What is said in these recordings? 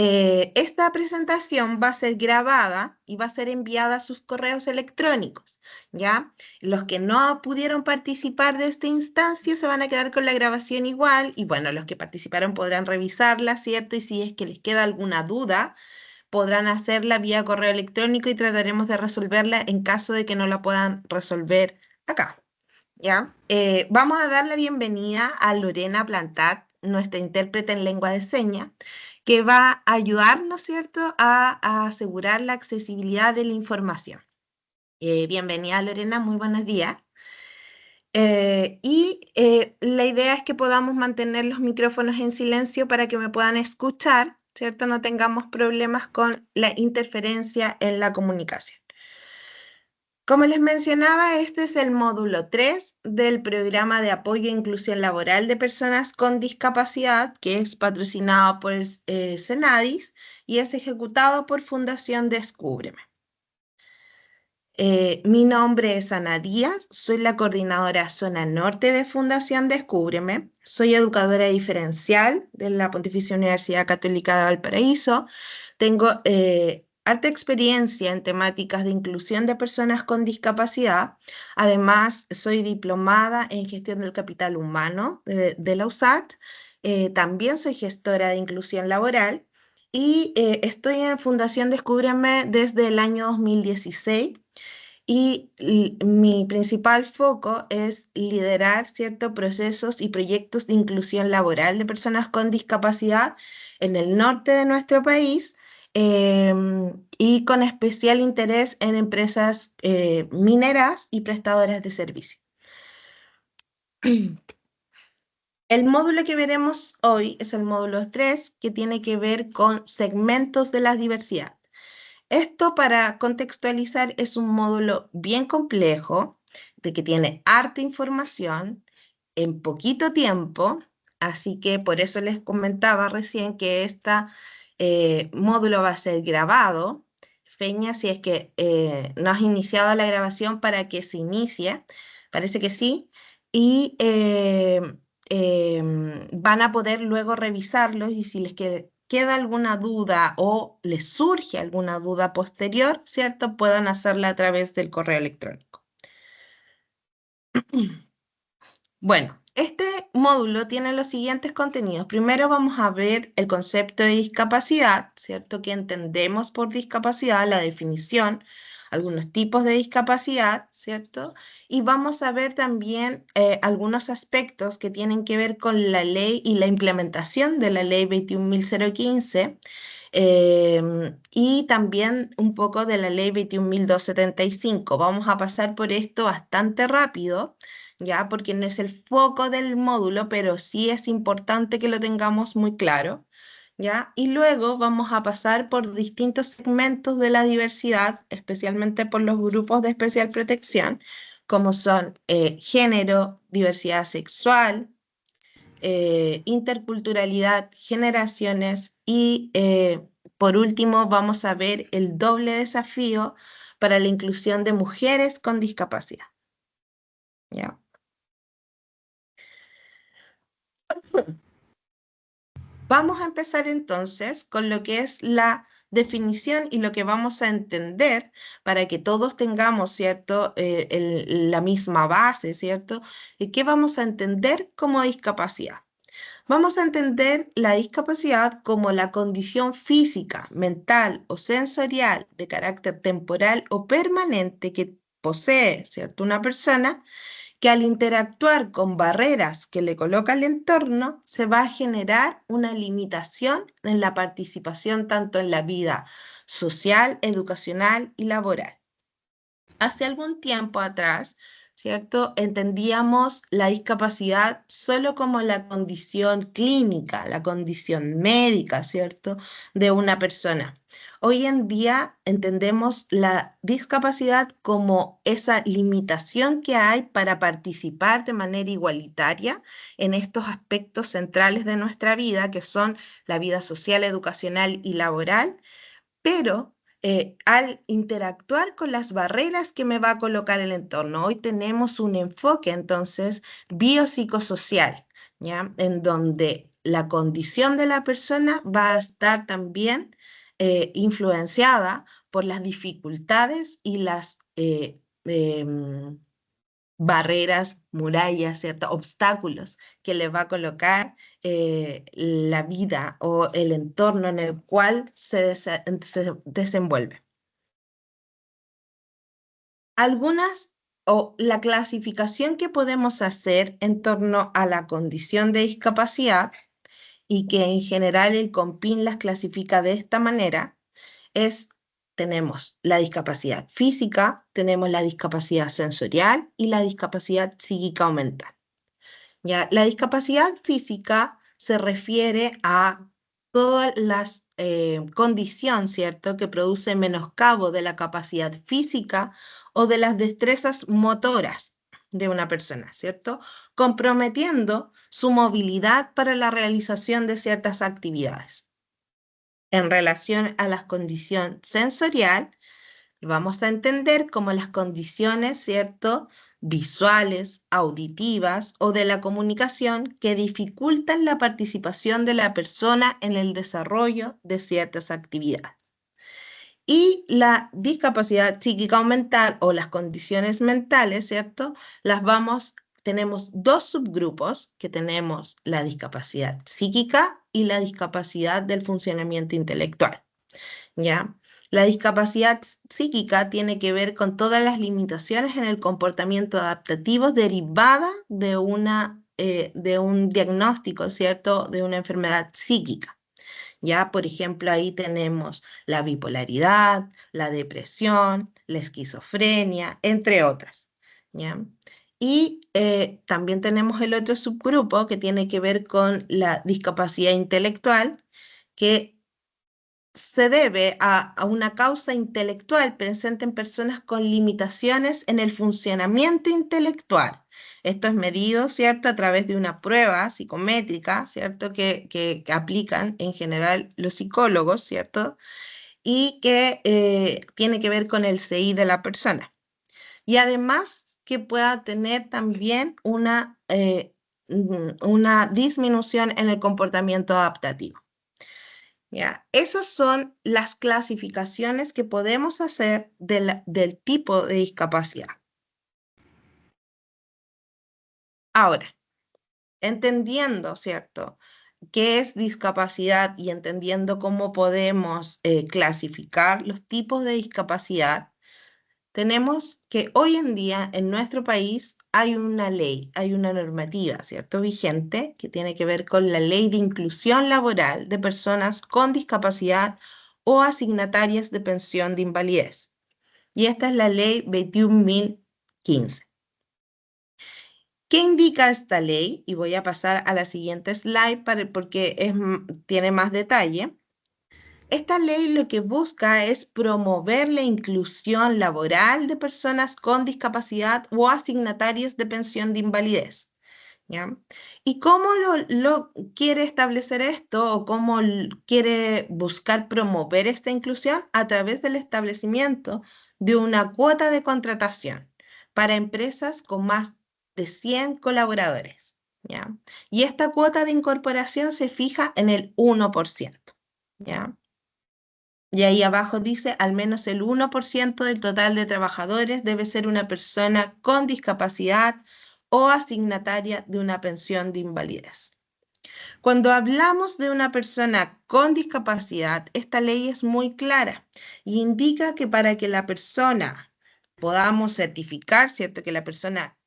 esta presentación va a ser grabada y va a ser enviada a sus correos electrónicos, ¿ya? Los que no pudieron participar de esta instancia se van a quedar con la grabación igual y bueno, los que participaron podrán revisarla, ¿cierto? Y si es que les queda alguna duda, podrán hacerla vía correo electrónico y trataremos de resolverla en caso de que no la puedan resolver acá, ¿ya? Vamos a dar la bienvenida a Lorena Plantat, nuestra intérprete en lengua de señas, que va a ayudarnos, ¿cierto?, a asegurar la accesibilidad de la información. Bienvenida, Lorena, muy buenos días. La idea es que podamos mantener los micrófonos en silencio para que me puedan escuchar, ¿cierto? No tengamos problemas con la interferencia en la comunicación. Como les mencionaba, este es el módulo 3 del programa de apoyo e inclusión laboral de personas con discapacidad, que es patrocinado por Senadis y es ejecutado por Fundación Descúbreme. Mi nombre es Ana Díaz, soy la coordinadora Zona Norte de Fundación Descúbreme, soy educadora diferencial de la Pontificia Universidad Católica de Valparaíso, tengo harta experiencia en temáticas de inclusión de personas con discapacidad, además soy diplomada en gestión del capital humano de la USAT, también soy gestora de inclusión laboral y estoy en Fundación Descúbreme desde el año 2016 y mi principal foco es liderar ciertos procesos y proyectos de inclusión laboral de personas con discapacidad en el norte de nuestro país y con especial interés en empresas mineras y prestadoras de servicio. El módulo que veremos hoy es el módulo 3, que tiene que ver con segmentos de la diversidad. Esto, para contextualizar, es un módulo bien complejo, de que tiene harta información en poquito tiempo, así que por eso les comentaba recién que este módulo va a ser grabado. Feña, si es que no has iniciado la grabación para que se inicie, parece que sí, y van a poder luego revisarlos y si les queda alguna duda o les surge alguna duda posterior, ¿cierto? Puedan hacerla a través del correo electrónico. Bueno, este módulo tiene los siguientes contenidos. Primero vamos a ver el concepto de discapacidad, ¿cierto? ¿Qué entendemos por discapacidad? La definición, algunos tipos de discapacidad, ¿cierto? Y vamos a ver también algunos aspectos que tienen que ver con la ley y la implementación de la ley 21.015 y también un poco de la ley 21.275. Vamos a pasar por esto bastante rápido, ¿ya? Porque no es el foco del módulo, pero sí es importante que lo tengamos muy claro, ¿ya? Y luego vamos a pasar por distintos segmentos de la diversidad, especialmente por los grupos de especial protección, como son género, diversidad sexual, interculturalidad, generaciones y por último vamos a ver el doble desafío para la inclusión de mujeres con discapacidad. ¿Ya? Vamos a empezar entonces con lo que es la definición y lo que vamos a entender para que todos tengamos, ¿cierto? La misma base, ¿cierto? ¿Y qué vamos a entender como discapacidad? Vamos a entender la discapacidad como la condición física, mental o sensorial de carácter temporal o permanente que posee, ¿cierto?, una persona que al interactuar con barreras que le coloca el entorno, se va a generar una limitación en la participación tanto en la vida social, educacional y laboral. Hace algún tiempo atrás, ¿cierto? Entendíamos la discapacidad solo como la condición clínica, la condición médica, ¿cierto? De una persona. Hoy en día entendemos la discapacidad como esa limitación que hay para participar de manera igualitaria en estos aspectos centrales de nuestra vida, que son la vida social, educacional y laboral, pero al interactuar con las barreras que me va a colocar el entorno. Hoy tenemos un enfoque entonces biopsicosocial, ¿ya? En donde la condición de la persona va a estar también influenciada por las dificultades y las barreras, murallas, ¿cierto? Obstáculos que le va a colocar la vida o el entorno en el cual se desenvuelve. Algunas o la clasificación que podemos hacer en torno a la condición de discapacidad y que en general el COMPIN las clasifica de esta manera es, tenemos la discapacidad física, tenemos la discapacidad sensorial y la discapacidad psíquica o mental. ¿Ya? La discapacidad física se refiere a todas las condiciones, ¿cierto?, que produce menoscabo de la capacidad física o de las destrezas motoras de una persona, ¿cierto?, comprometiendo su movilidad para la realización de ciertas actividades. En relación a la condición sensorial, vamos a entender como las condiciones, ¿cierto?, visuales, auditivas o de la comunicación que dificultan la participación de la persona en el desarrollo de ciertas actividades. Y la discapacidad psíquica o mental o las condiciones mentales, ¿cierto? Tenemos dos subgrupos, que tenemos la discapacidad psíquica y la discapacidad del funcionamiento intelectual. ¿Ya? La discapacidad psíquica tiene que ver con todas las limitaciones en el comportamiento adaptativo derivada de un diagnóstico, ¿cierto?, de una enfermedad psíquica. ¿Ya? Por ejemplo, ahí tenemos la bipolaridad, la depresión, la esquizofrenia, entre otras. ¿Ya? Y también tenemos el otro subgrupo que tiene que ver con la discapacidad intelectual, que se debe a una causa intelectual presente en personas con limitaciones en el funcionamiento intelectual. Esto es medido, ¿cierto?, a través de una prueba psicométrica, ¿cierto?, que aplican en general los psicólogos, ¿cierto?, y que tiene que ver con el CI de la persona. Y además que pueda tener también una disminución en el comportamiento adaptativo. ¿Ya? Esas son las clasificaciones que podemos hacer del tipo de discapacidad. Ahora, entendiendo, ¿cierto?, qué es discapacidad y entendiendo cómo podemos clasificar los tipos de discapacidad, tenemos que hoy en día en nuestro país hay una ley, hay una normativa, ¿cierto?, vigente que tiene que ver con la Ley de Inclusión Laboral de Personas con Discapacidad o asignatarias de pensión de invalidez. Y esta es la Ley 21.015. ¿Qué indica esta ley? Y voy a pasar a la siguiente slide porque tiene más detalle. Esta ley lo que busca es promover la inclusión laboral de personas con discapacidad o asignatarias de pensión de invalidez. ¿Ya? ¿Y cómo lo quiere establecer esto o cómo quiere buscar promover esta inclusión? A través del establecimiento de una cuota de contratación para empresas con más de 100 colaboradores. ¿Ya? Y esta cuota de incorporación se fija en el 1%. ¿Ya? Y ahí abajo dice, al menos el 1% del total de trabajadores debe ser una persona con discapacidad o asignataria de una pensión de invalidez. Cuando hablamos de una persona con discapacidad, esta ley es muy clara y indica que para que la persona podamos certificar, ¿cierto?, que la persona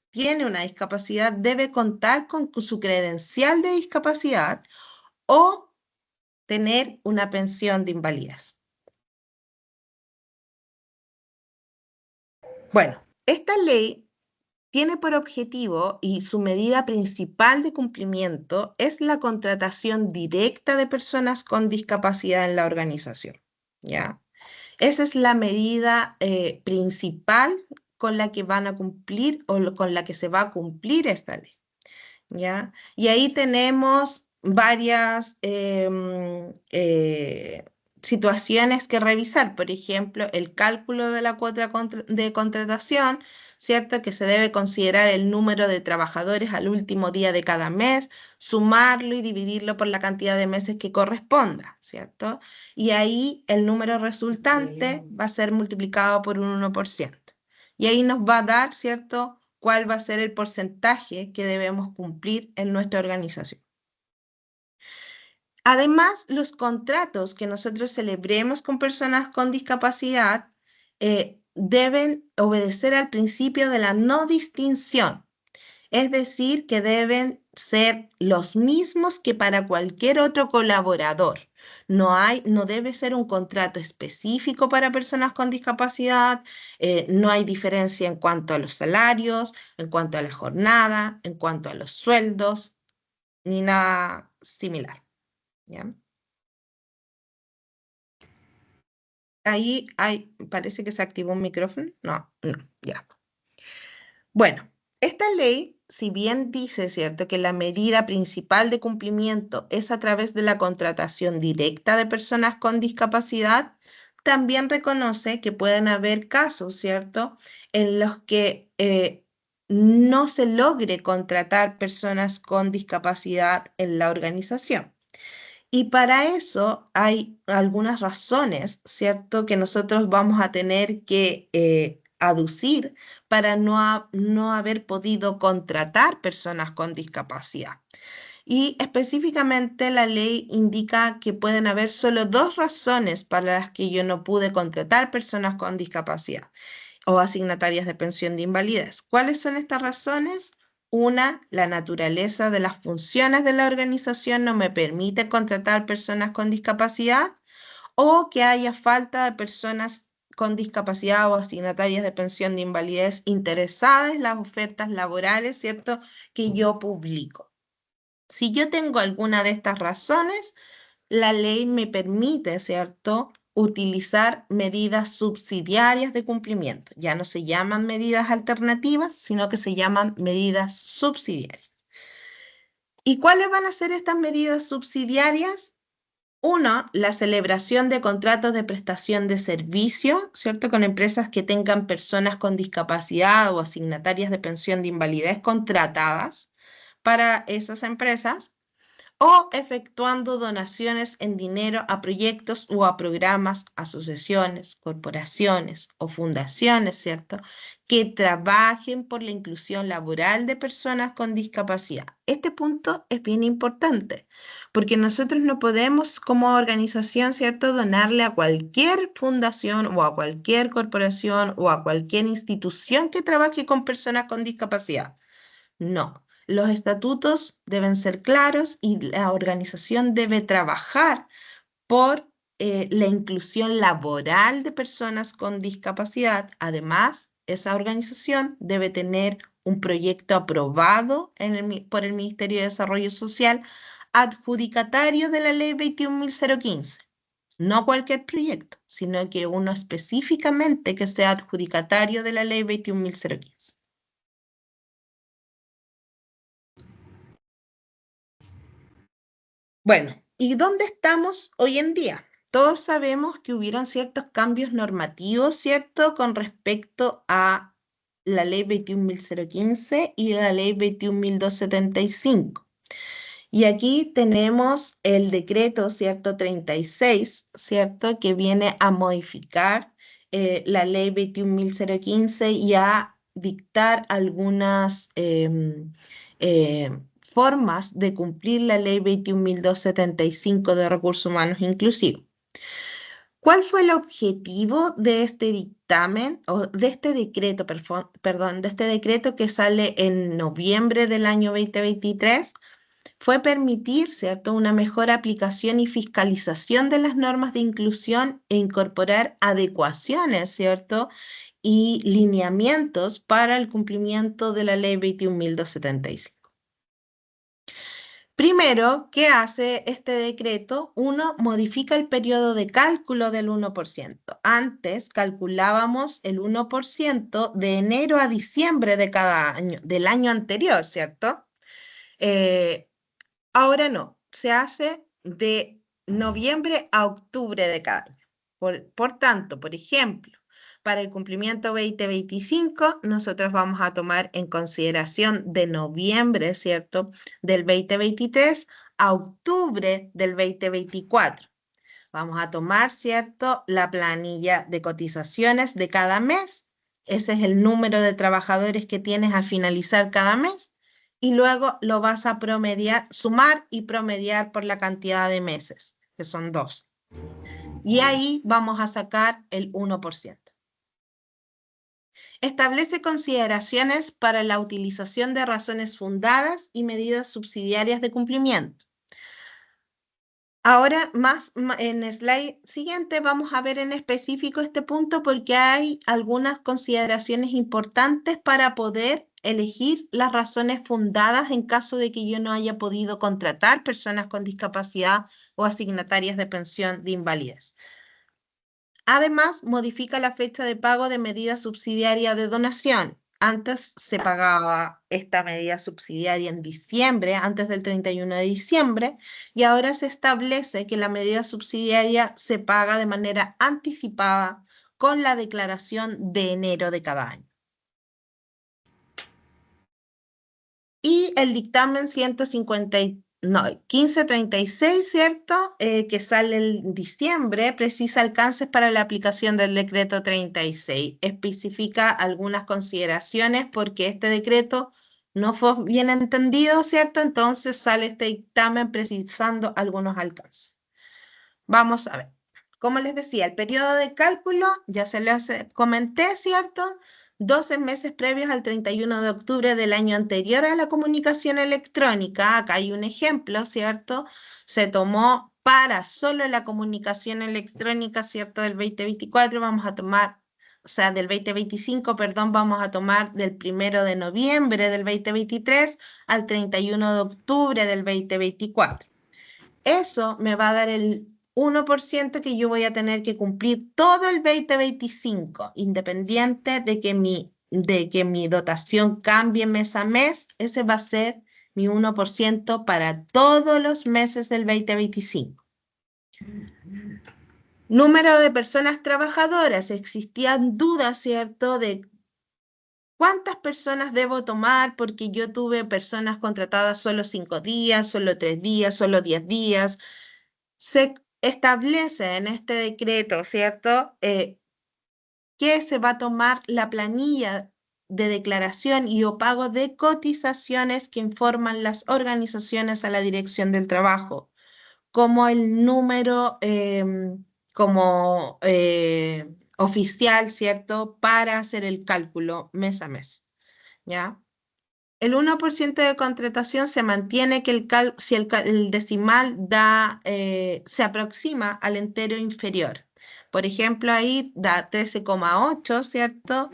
tiene una discapacidad, debe contar con su credencial de discapacidad o tener una pensión de invalidez. Bueno, esta ley tiene por objetivo y su medida principal de cumplimiento es la contratación directa de personas con discapacidad en la organización, ¿ya? Esa es la medida principal con la que van a cumplir o con la que se va a cumplir esta ley, ¿ya? Y ahí tenemos varias situaciones que revisar. Por ejemplo, el cálculo de la cuota de contratación ¿cierto? Que se debe considerar el número de trabajadores al último día de cada mes, sumarlo y dividirlo por la cantidad de meses que corresponda, ¿cierto? Y ahí el número resultante va a ser multiplicado por un 1%. Y ahí nos va a dar, ¿cierto?, cuál va a ser el porcentaje que debemos cumplir en nuestra organización. Además, los contratos que nosotros celebremos con personas con discapacidad deben obedecer al principio de la no distinción, es decir, que deben ser los mismos que para cualquier otro colaborador. No debe ser un contrato específico para personas con discapacidad, no hay diferencia en cuanto a los salarios, en cuanto a la jornada, en cuanto a los sueldos, ni nada similar. ¿Ya? Parece que se activó un micrófono. No, no, ya. Bueno, esta ley, si bien dice, ¿cierto?, que la medida principal de cumplimiento es a través de la contratación directa de personas con discapacidad, también reconoce que pueden haber casos, ¿cierto?, en los que no se logre contratar personas con discapacidad en la organización. Y para eso hay algunas razones, ¿cierto?, que nosotros vamos a tener que aducir para no haber podido contratar personas con discapacidad. Y específicamente la ley indica que pueden haber solo dos razones para las que yo no pude contratar personas con discapacidad o asignatarias de pensión de invalidez. ¿Cuáles son estas razones? Una, la naturaleza de las funciones de la organización no me permite contratar personas con discapacidad, o que haya falta de personas con discapacidad o asignatarias de pensión de invalidez interesadas en las ofertas laborales, ¿cierto?, que yo publico. Si yo tengo alguna de estas razones, la ley me permite, ¿cierto?, utilizar medidas subsidiarias de cumplimiento. Ya no se llaman medidas alternativas, sino que se llaman medidas subsidiarias. ¿Y cuáles van a ser estas medidas subsidiarias? Uno, la celebración de contratos de prestación de servicio, ¿cierto?, con empresas que tengan personas con discapacidad o asignatarias de pensión de invalidez contratadas para esas empresas, o efectuando donaciones en dinero a proyectos o a programas, asociaciones, corporaciones o fundaciones, ¿cierto?, que trabajen por la inclusión laboral de personas con discapacidad. Este punto es bien importante, porque nosotros no podemos como organización, ¿cierto?, donarle a cualquier fundación o a cualquier corporación o a cualquier institución que trabaje con personas con discapacidad. No, los estatutos deben ser claros y la organización debe trabajar por la inclusión laboral de personas con discapacidad. Además, esa organización debe tener un proyecto aprobado por el Ministerio de Desarrollo Social, adjudicatario de la Ley 21.015. No cualquier proyecto, sino que uno específicamente que sea adjudicatario de la Ley 21.015. Bueno, ¿y dónde estamos hoy en día? Todos sabemos que hubieron ciertos cambios normativos, ¿cierto?, con respecto a la ley 21.015 y la ley 21.275. Y aquí tenemos el decreto, ¿cierto?, 36, ¿cierto?, que viene a modificar la ley 21.015 y a dictar algunas formas de cumplir la ley 21.275 de recursos humanos inclusivos. ¿Cuál fue el objetivo de este dictamen o de este decreto, perdón, de este decreto que sale en noviembre del año 2023? Fue permitir, ¿cierto?, una mejor aplicación y fiscalización de las normas de inclusión e incorporar adecuaciones, ¿cierto?, y lineamientos para el cumplimiento de la ley 21.275. Primero, ¿qué hace este decreto? Uno, modifica el periodo de cálculo del 1%. Antes calculábamos el 1% de enero a diciembre de cada año, del año anterior, ¿cierto? Eh, Ahora no, se hace de noviembre a octubre de cada año. Por tanto, por ejemplo, para el cumplimiento 2025, nosotros vamos a tomar en consideración de noviembre, ¿cierto?, del 2023 a octubre del 2024. Vamos a tomar, ¿cierto?, la planilla de cotizaciones de cada mes. Ese es el número de trabajadores que tienes al finalizar cada mes. Y luego lo vas a promediar, sumar y promediar por la cantidad de meses, que son 12. Y ahí vamos a sacar el 1%. Establece consideraciones para la utilización de razones fundadas y medidas subsidiarias de cumplimiento. Ahora, en el slide siguiente, vamos a ver en específico este punto porque hay algunas consideraciones importantes para poder elegir las razones fundadas en caso de que yo no haya podido contratar personas con discapacidad o asignatarias de pensión de invalidez. Además, modifica la fecha de pago de medida subsidiaria de donación. Antes se pagaba esta medida subsidiaria en diciembre, antes del 31 de diciembre, y ahora se establece que la medida subsidiaria se paga de manera anticipada con la declaración de enero de cada año. Y el dictamen 1536, ¿cierto? Que sale en diciembre, precisa alcances para la aplicación del decreto 36. Especifica algunas consideraciones porque este decreto no fue bien entendido, ¿cierto? Entonces sale este dictamen precisando algunos alcances. Vamos a ver. Como les decía, el periodo de cálculo, ya se los comenté, ¿cierto? 12 meses previos al 31 de octubre del año anterior a la comunicación electrónica. Acá hay un ejemplo, ¿cierto? Se tomó para solo la comunicación electrónica, ¿cierto? Del 2024 vamos a tomar, o sea, del 2025, perdón, vamos a tomar del 1 de noviembre del 2023 al 31 de octubre del 2024. Eso me va a dar el 1% que yo voy a tener que cumplir todo el 2025, independiente de que mi dotación cambie mes a mes. Ese va a ser mi 1% para todos los meses del 2025. Número de personas trabajadoras. Existían dudas, ¿cierto?, de cuántas personas debo tomar porque yo tuve personas contratadas solo 5 días, solo 3 días, solo 10 días. Se establece en este decreto, ¿cierto?, que se va a tomar la planilla de declaración y o pago de cotizaciones que informan las organizaciones a la Dirección del Trabajo, como el número como oficial, ¿cierto?, para hacer el cálculo mes a mes, ¿ya? El 1% de contratación se mantiene que si el decimal se aproxima al entero inferior. Por ejemplo, ahí da 13,8, ¿cierto?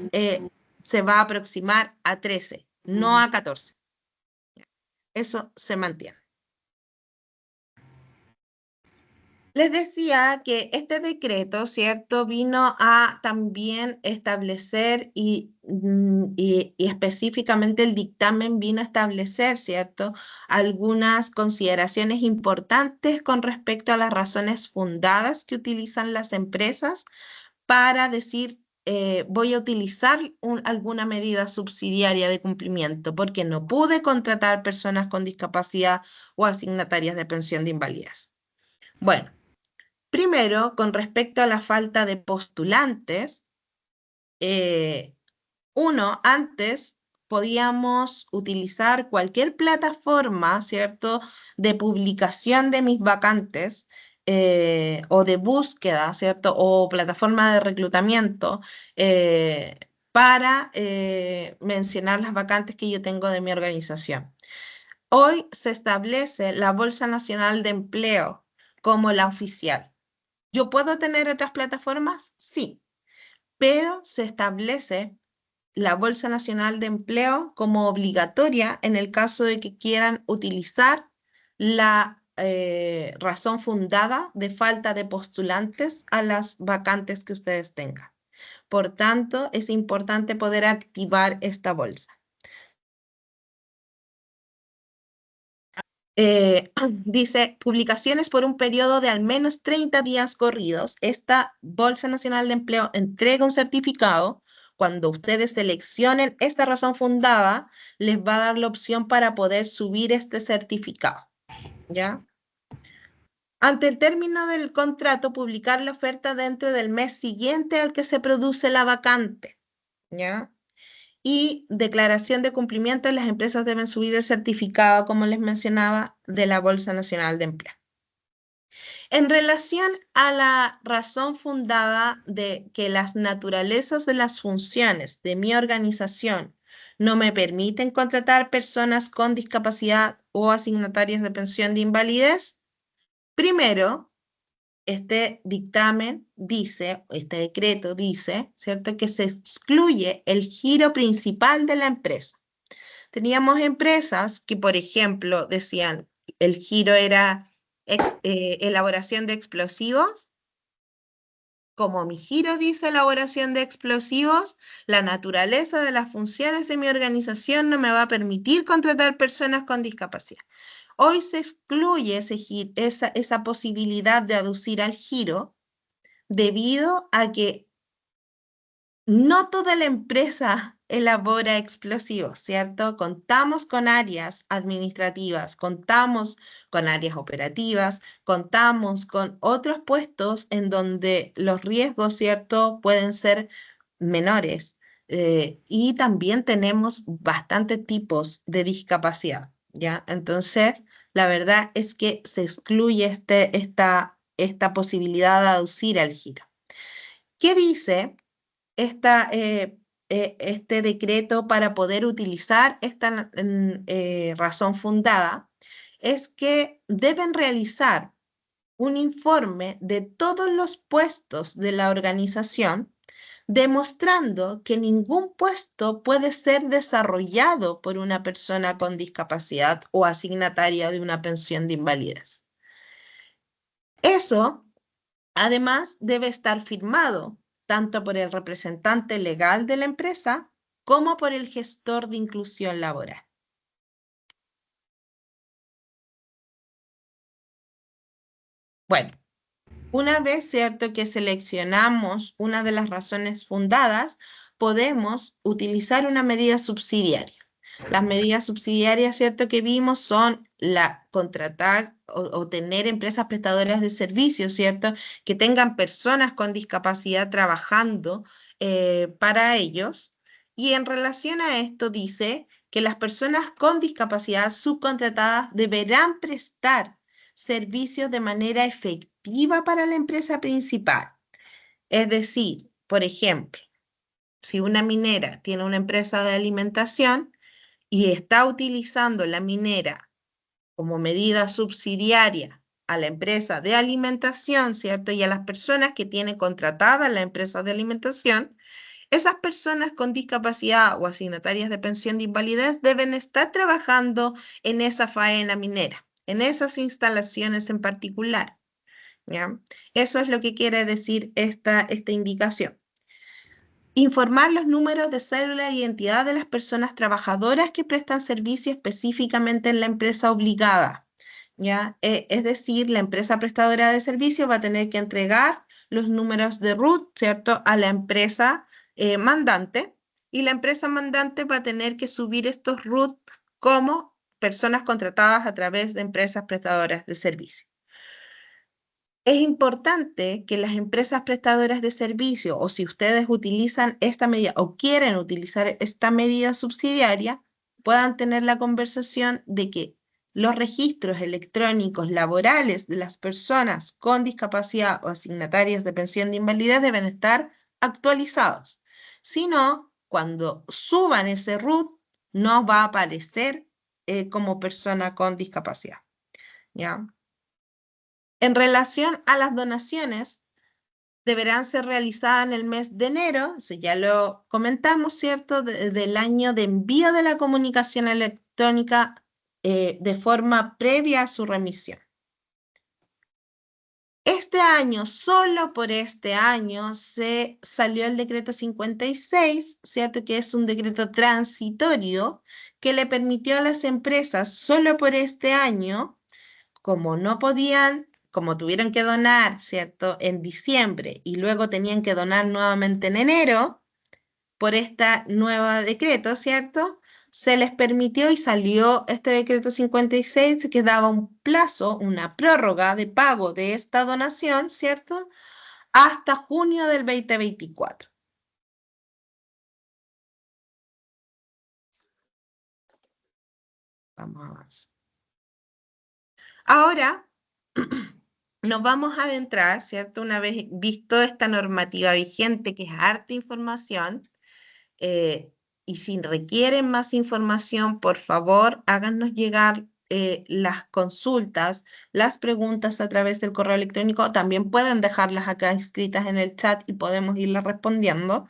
Se va a aproximar a 13, no a 14. Eso se mantiene. Les decía que este decreto, ¿cierto?, vino a también establecer y específicamente el dictamen vino a establecer, ¿cierto?, algunas consideraciones importantes con respecto a las razones fundadas que utilizan las empresas para decir, voy a utilizar alguna medida subsidiaria de cumplimiento porque no pude contratar personas con discapacidad o asignatarias de pensión de invalidez. Bueno. Primero, con respecto a la falta de postulantes, antes podíamos utilizar cualquier plataforma, ¿cierto?, de publicación de mis vacantes o de búsqueda, ¿cierto?, o plataforma de reclutamiento para mencionar las vacantes que yo tengo de mi organización. Hoy se establece la Bolsa Nacional de Empleo como la oficial. ¿Yo puedo tener otras plataformas? Sí, pero se establece la Bolsa Nacional de Empleo como obligatoria en el caso de que quieran utilizar la razón fundada de falta de postulantes a las vacantes que ustedes tengan. Por tanto, es importante poder activar esta bolsa. dice, publicaciones por un periodo de al menos 30 días corridos. Esta Bolsa Nacional de Empleo entrega un certificado. Cuando ustedes seleccionen esta razón fundada, les va a dar la opción para poder subir este certificado, ¿ya? Ante el término del contrato, publicar la oferta dentro del mes siguiente al que se produce la vacante, ¿ya? Y declaración de cumplimiento, las empresas deben subir el certificado, como les mencionaba, de la Bolsa Nacional de Empleo. En relación a la razón fundada de que las naturalezas de las funciones de mi organización no me permiten contratar personas con discapacidad o asignatarias de pensión de invalidez, primero, este dictamen dice, este decreto dice, ¿cierto?, que se excluye el giro principal de la empresa. Teníamos empresas que, por ejemplo, decían, el giro era elaboración de explosivos. Como mi giro dice elaboración de explosivos, la naturaleza de las funciones de mi organización no me va a permitir contratar personas con discapacidad. Hoy se excluye esa posibilidad de aducir al giro debido a que no toda la empresa elabora explosivos, ¿cierto? Contamos con áreas administrativas, contamos con áreas operativas, contamos con otros puestos en donde los riesgos, ¿cierto?, pueden ser menores. Y también tenemos bastantes tipos de discapacidad, ¿ya? Entonces, la verdad es que se excluye esta posibilidad de aducir al giro. ¿Qué dice este decreto para poder utilizar esta razón fundada? Es que deben realizar un informe de todos los puestos de la organización, demostrando que ningún puesto puede ser desarrollado por una persona con discapacidad o asignataria de una pensión de invalidez. Eso, además, debe estar firmado tanto por el representante legal de la empresa como por el gestor de inclusión laboral. Bueno, una vez, cierto, que seleccionamos una de las razones fundadas, podemos utilizar una medida subsidiaria. Las medidas subsidiarias, cierto, que vimos son la contratar o tener empresas prestadoras de servicios, cierto, que tengan personas con discapacidad trabajando para ellos. Y en relación a esto dice que las personas con discapacidad subcontratadas deberán prestar servicios de manera efectiva para la empresa principal. Es decir, por ejemplo, si una minera tiene una empresa de alimentación y está utilizando la minera como medida subsidiaria a la empresa de alimentación, ¿cierto? Y a las personas que tiene contratada la empresa de alimentación, esas personas con discapacidad o asignatarias de pensión de invalidez deben estar trabajando en esa faena minera, en esas instalaciones en particular, ¿ya? Eso es lo que quiere decir esta indicación. Informar los números de cédula e identidad de las personas trabajadoras que prestan servicio específicamente en la empresa obligada, ¿ya? Es decir, la empresa prestadora de servicio va a tener que entregar los números de RUT, ¿cierto?, a la empresa mandante, y la empresa mandante va a tener que subir estos RUT como personas contratadas a través de empresas prestadoras de servicio. Es importante que las empresas prestadoras de servicio, o si ustedes utilizan esta medida o quieren utilizar esta medida subsidiaria, puedan tener la conversación de que los registros electrónicos laborales de las personas con discapacidad o asignatarias de pensión de invalidez deben estar actualizados. Si no, cuando suban ese RUT, no va a aparecer como persona con discapacidad, ¿ya? En relación a las donaciones, deberán ser realizadas en el mes de enero, eso ya lo comentamos, ¿cierto?, del año de envío de la comunicación electrónica de forma previa a su remisión. Este año, solo por este año, se salió el decreto 56, ¿cierto?, que es un decreto transitorio que le permitió a las empresas solo por este año, como no podían, como tuvieron que donar, ¿cierto?, en diciembre y luego tenían que donar nuevamente en enero, por este nuevo decreto, ¿cierto? Se les permitió y salió este decreto 56 que daba un plazo, una prórroga de pago de esta donación, ¿cierto? Hasta junio del 2024. Vamos a avanzar. Ahora nos vamos a adentrar, ¿cierto? Una vez visto esta normativa vigente, que es harta información, eh, y si requieren más información, por favor, háganos llegar las consultas, las preguntas a través del correo electrónico. También pueden dejarlas acá escritas en el chat y podemos irlas respondiendo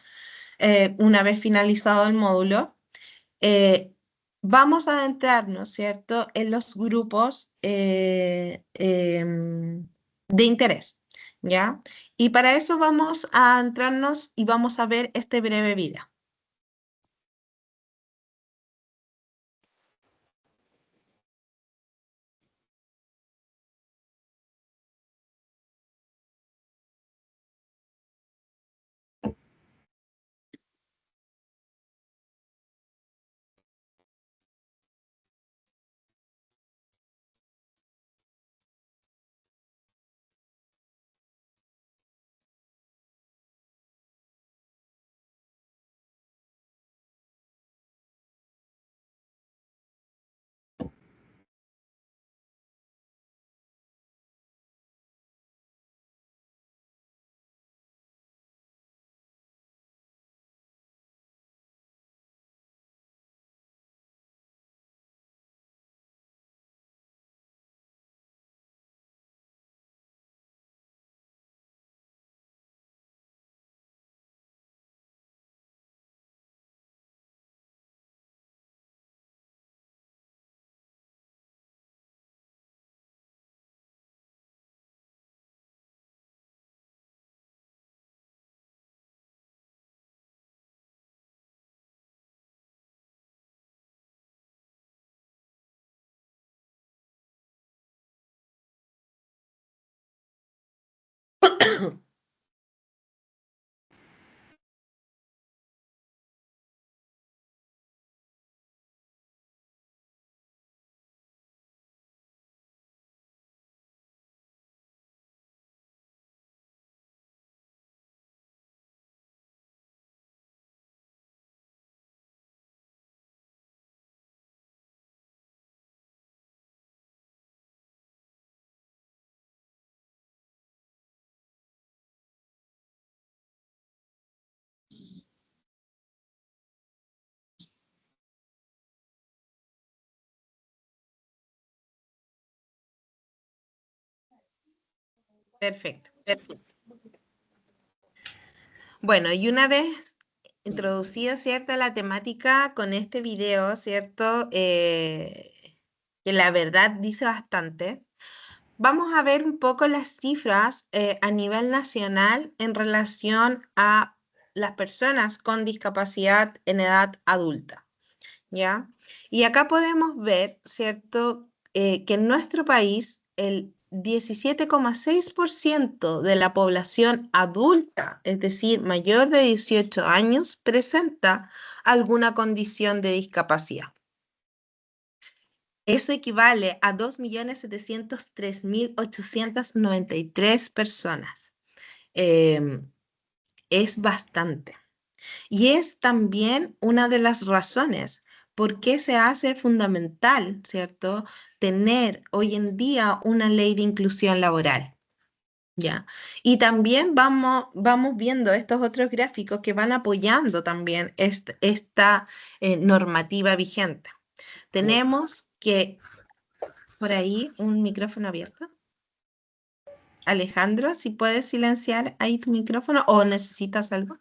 una vez finalizado el módulo. Eh, Vamos a adentrarnos, ¿cierto?, en los grupos de interés, ¿ya? Y para eso vamos a entrarnos y vamos a ver este breve video. Perfecto, perfecto. Bueno, y una vez introducida, ¿cierto?, la temática con este video, ¿cierto? Que la verdad dice bastante. Vamos a ver un poco las cifras a nivel nacional en relación a las personas con discapacidad en edad adulta, ¿ya? Y acá podemos ver, ¿cierto?, que en nuestro país el 17,6% de la población adulta, es decir, mayor de 18 años, presenta alguna condición de discapacidad. Eso equivale a 2.703.893 personas. Es bastante. Y es también una de las razones por qué se hace fundamental, ¿cierto?, tener hoy en día una ley de inclusión laboral. ¿Ya? Y también vamos viendo estos otros gráficos que van apoyando también esta normativa vigente. Tenemos que, por ahí, un micrófono abierto. Alejandro, si puedes silenciar ahí tu micrófono o necesitas algo.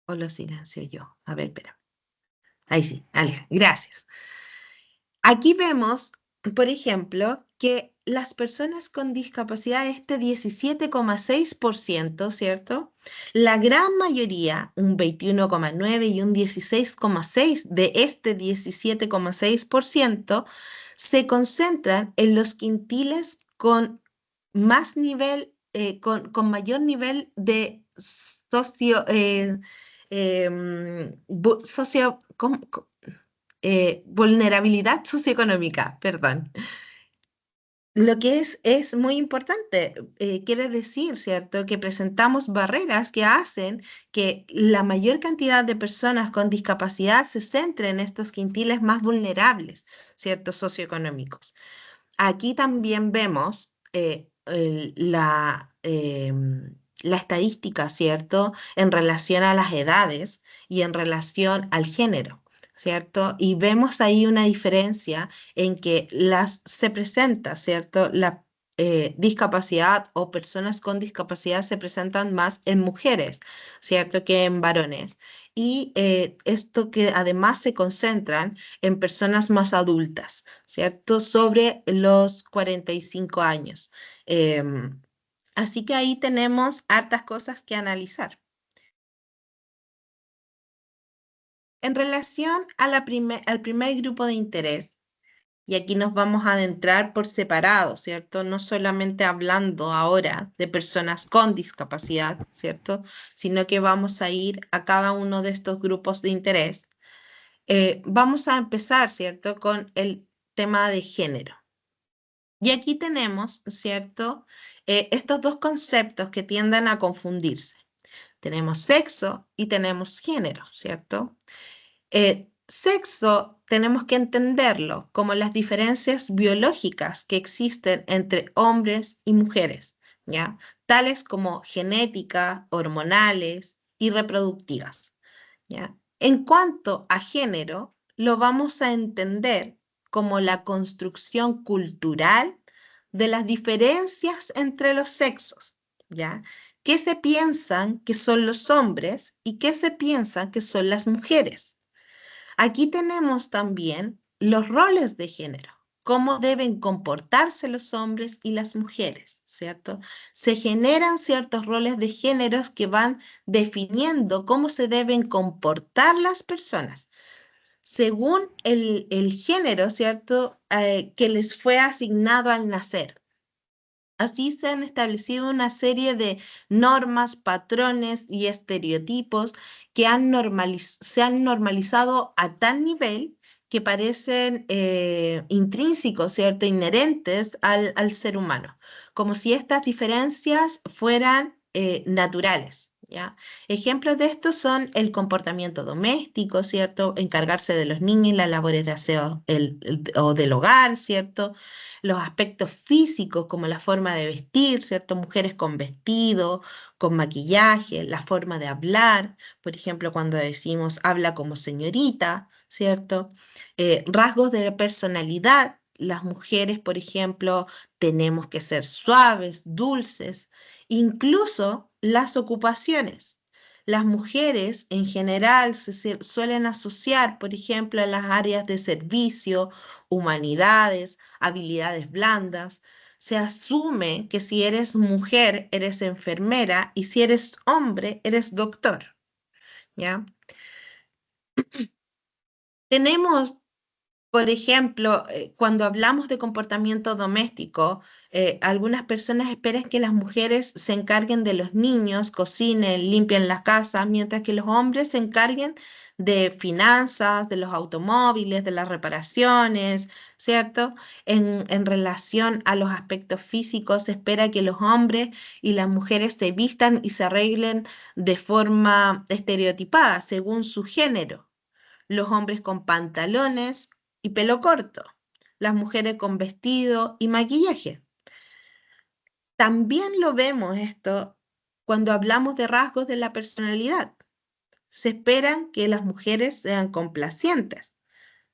O lo silencio yo. A ver, espera. Ahí sí, Aleja, gracias. Aquí vemos, por ejemplo, que las personas con discapacidad, este 17,6%, ¿cierto? La gran mayoría, un 21,9 y un 16,6 de este 17,6%, se concentran en los quintiles con más nivel, con mayor nivel de vulnerabilidad socioeconómica, perdón. Lo que es muy importante, quiere decir, ¿cierto?, que presentamos barreras que hacen que la mayor cantidad de personas con discapacidad se centre en estos quintiles más vulnerables, ¿cierto?, socioeconómicos. Aquí también vemos la estadística, ¿cierto?, en relación a las edades y en relación al género, ¿cierto? Y vemos ahí una diferencia en que se presenta, ¿cierto?, la discapacidad o personas con discapacidad se presentan más en mujeres, ¿cierto?, que en varones. Y esto que además se concentran en personas más adultas, ¿cierto? Sobre los 45 años. Así que ahí tenemos hartas cosas que analizar. En relación a al primer grupo de interés, y aquí nos vamos a adentrar por separado, ¿cierto? No solamente hablando ahora de personas con discapacidad, ¿cierto? Sino que vamos a ir a cada uno de estos grupos de interés. Vamos a empezar, ¿cierto?, con el tema de género. Y aquí tenemos, ¿cierto?, estos dos conceptos que tienden a confundirse. Tenemos sexo y tenemos género, ¿cierto? Sexo tenemos que entenderlo como las diferencias biológicas que existen entre hombres y mujeres, ¿ya? Tales como genética, hormonales y reproductivas, ¿ya? En cuanto a género, lo vamos a entender como la construcción cultural de las diferencias entre los sexos, ¿ya? ¿Qué se piensan que son los hombres y qué se piensan que son las mujeres? Aquí tenemos también los roles de género, cómo deben comportarse los hombres y las mujeres, ¿cierto? Se generan ciertos roles de géneros que van definiendo cómo se deben comportar las personas según el género, ¿cierto? Que les fue asignado al nacer. Así se han establecido una serie de normas, patrones y estereotipos que se han normalizado a tal nivel que parecen intrínsecos, ¿cierto?, inherentes al ser humano, como si estas diferencias fueran naturales, ¿ya? Ejemplos de esto son el comportamiento doméstico, ¿cierto?, encargarse de los niños y las labores de aseo o del hogar, ¿cierto?, los aspectos físicos como la forma de vestir, ¿cierto? Mujeres con vestido, con maquillaje, la forma de hablar, por ejemplo, cuando decimos habla como señorita, ¿cierto? Rasgos de la personalidad. Las mujeres, por ejemplo, tenemos que ser suaves, dulces, incluso las ocupaciones. Las mujeres en general suelen asociar, por ejemplo, a las áreas de servicio, humanidades, habilidades blandas. Se asume que si eres mujer, eres enfermera y si eres hombre, eres doctor, ¿ya? Tenemos, por ejemplo, cuando hablamos de comportamiento doméstico, algunas personas esperan que las mujeres se encarguen de los niños, cocinen, limpien las casas, mientras que los hombres se encarguen de finanzas, de los automóviles, de las reparaciones, ¿cierto? En relación a los aspectos físicos, se espera que los hombres y las mujeres se vistan y se arreglen de forma estereotipada, según su género, los hombres con pantalones y pelo corto, las mujeres con vestido y maquillaje. También lo vemos esto cuando hablamos de rasgos de la personalidad. Se esperan que las mujeres sean complacientes,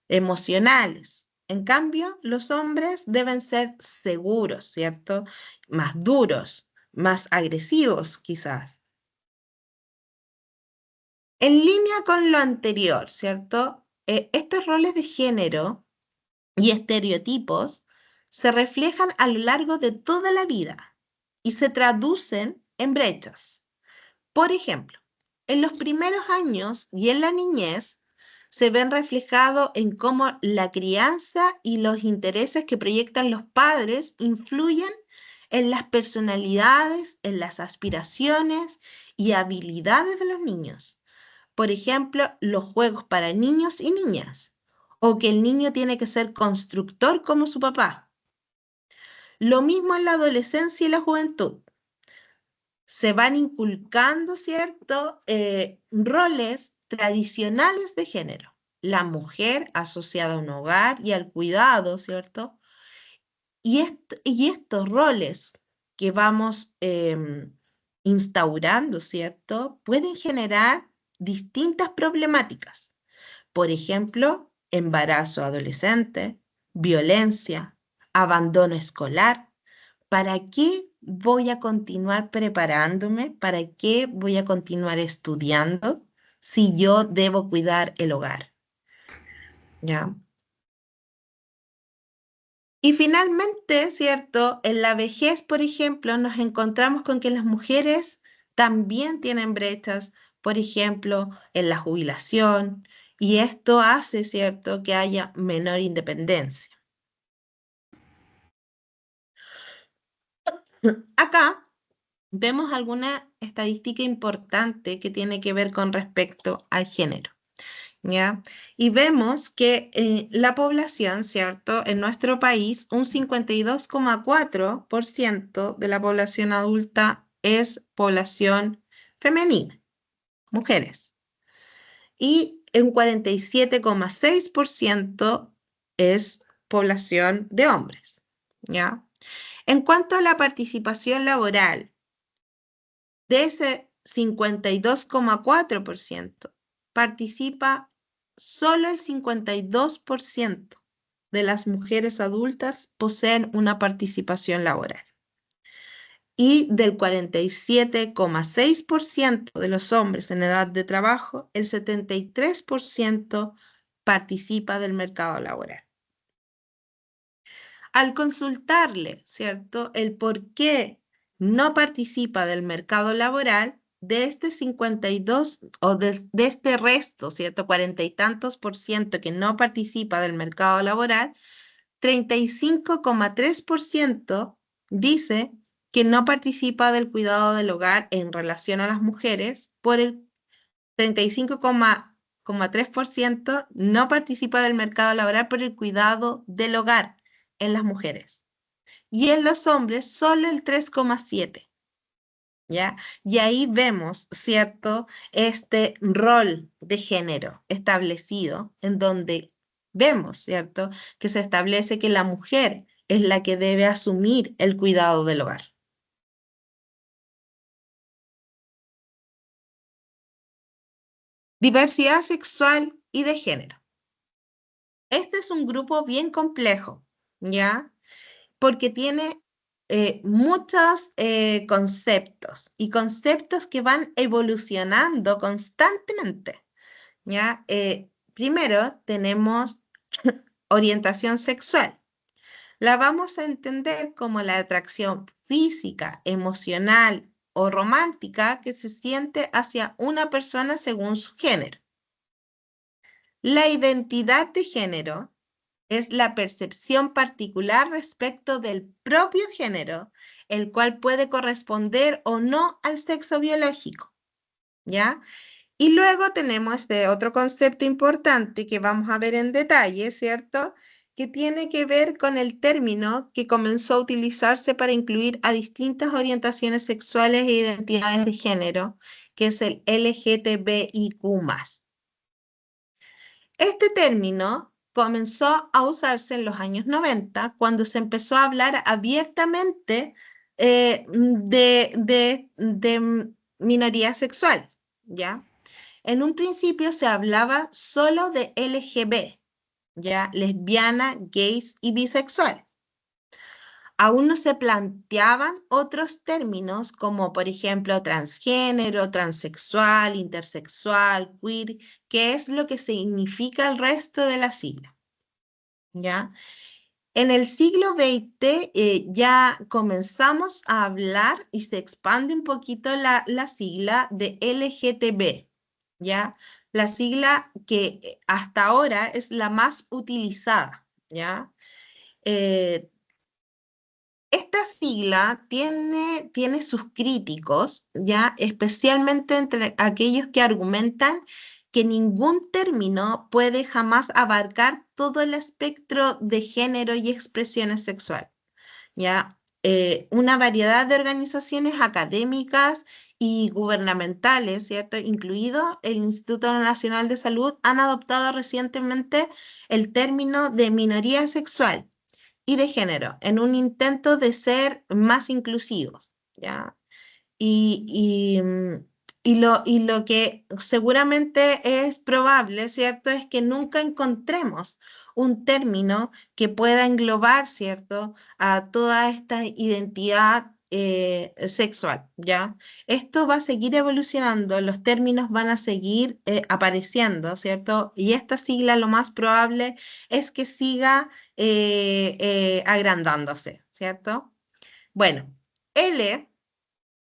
emocionales. En cambio, los hombres deben ser seguros, ¿cierto? Más duros, más agresivos quizás. En línea con lo anterior, ¿cierto? Estos roles de género y estereotipos se reflejan a lo largo de toda la vida y se traducen en brechas. Por ejemplo, en los primeros años y en la niñez se ven reflejados en cómo la crianza y los intereses que proyectan los padres influyen en las personalidades, en las aspiraciones y habilidades de los niños. Por ejemplo, los juegos para niños y niñas, o que el niño tiene que ser constructor como su papá. Lo mismo en la adolescencia y la juventud. Se van inculcando, ¿cierto? Roles tradicionales de género. La mujer asociada a un hogar y al cuidado, ¿cierto? Y estos roles que vamos instaurando, ¿cierto? Pueden generar distintas problemáticas. Por ejemplo, embarazo adolescente, violencia, abandono escolar. ¿Para qué voy a continuar preparándome? ¿Para qué voy a continuar estudiando si yo debo cuidar el hogar? ¿Ya? Y finalmente, ¿cierto? En la vejez, por ejemplo, nos encontramos con que las mujeres también tienen brechas, por ejemplo, en la jubilación, y esto hace, ¿cierto?, que haya menor independencia. Acá vemos alguna estadística importante que tiene que ver con respecto al género, ¿ya? Y vemos que la población, ¿cierto? En nuestro país, un 52,4% de la población adulta es población femenina, mujeres, y un 47,6% es población de hombres, ¿ya? En cuanto a la participación laboral, de ese 52,4%, participa solo el 52% de las mujeres adultas poseen una participación laboral. Y del 47,6% de los hombres en edad de trabajo, el 73% participa del mercado laboral. Al consultarle, ¿cierto?, el por qué no participa del mercado laboral, de este 52 o de este resto, ¿cierto?, 40 y tantos por ciento que no participa del mercado laboral, 35,3% dice que no participa del cuidado del hogar en relación a las mujeres, por el 35,3% no participa del mercado laboral por el cuidado del hogar en las mujeres. Y en los hombres solo el 3,7%. ¿Ya? Y ahí vemos, ¿cierto? Este rol de género establecido en donde vemos, ¿cierto? Que se establece que la mujer es la que debe asumir el cuidado del hogar. Diversidad sexual y de género. Este es un grupo bien complejo, ¿ya? Porque tiene muchos conceptos y conceptos que van evolucionando constantemente, ¿ya? Primero tenemos orientación sexual. La vamos a entender como la atracción física, emocional o romántica que se siente hacia una persona según su género. La identidad de género es la percepción particular respecto del propio género, el cual puede corresponder o no al sexo biológico, ¿ya? Y luego tenemos este otro concepto importante que vamos a ver en detalle, ¿cierto? Que tiene que ver con el término que comenzó a utilizarse para incluir a distintas orientaciones sexuales e identidades de género, que es el LGTBIQ+. Este término comenzó a usarse en los años 90, cuando se empezó a hablar abiertamente de minorías sexuales, ¿ya? En un principio se hablaba solo de LGB, ¿ya? Lesbiana, gays y bisexuales. Aún no se planteaban otros términos como, por ejemplo, transgénero, transexual, intersexual, queer, que es lo que significa el resto de la sigla, ¿ya? En el siglo XX ya comenzamos a hablar y se expande un poquito la sigla de LGTB, ¿ya? La sigla que hasta ahora es la más utilizada, ¿ya? Eh, Esta sigla tiene sus críticos, ¿ya? Especialmente entre aquellos que argumentan que ningún término puede jamás abarcar todo el espectro de género y expresiones sexuales, ¿ya? Una variedad de organizaciones académicas y gubernamentales, ¿cierto? Incluido el Instituto Nacional de Salud, han adoptado recientemente el término de minoría sexual y de género, en un intento de ser más inclusivos, ¿ya? Y, y lo que seguramente es probable, ¿cierto? Es que nunca encontremos un término que pueda englobar, ¿cierto? A toda esta identidad sexual, ¿ya? Esto va a seguir evolucionando, los términos van a seguir apareciendo, ¿cierto? Y esta sigla lo más probable es que siga agrandándose, ¿cierto? Bueno, L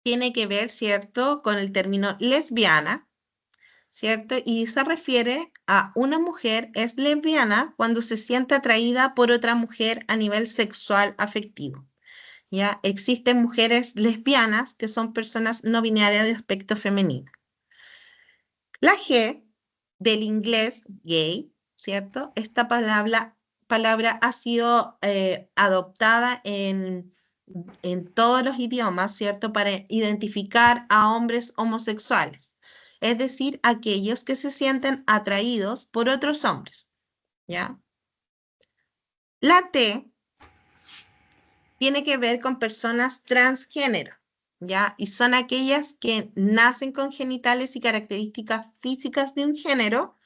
tiene que ver, ¿cierto?, con el término lesbiana, ¿cierto? Y se refiere a una mujer es lesbiana cuando se siente atraída por otra mujer a nivel sexual afectivo. ¿Ya? Existen mujeres lesbianas que son personas no binarias de aspecto femenino. La G del inglés gay, ¿cierto? Esta palabra ha sido adoptada en todos los idiomas, ¿cierto? Para identificar a hombres homosexuales, es decir, aquellos que se sienten atraídos por otros hombres, ¿ya? La T tiene que ver con personas transgénero, ¿ya? Y son aquellas que nacen con genitales y características físicas de un género,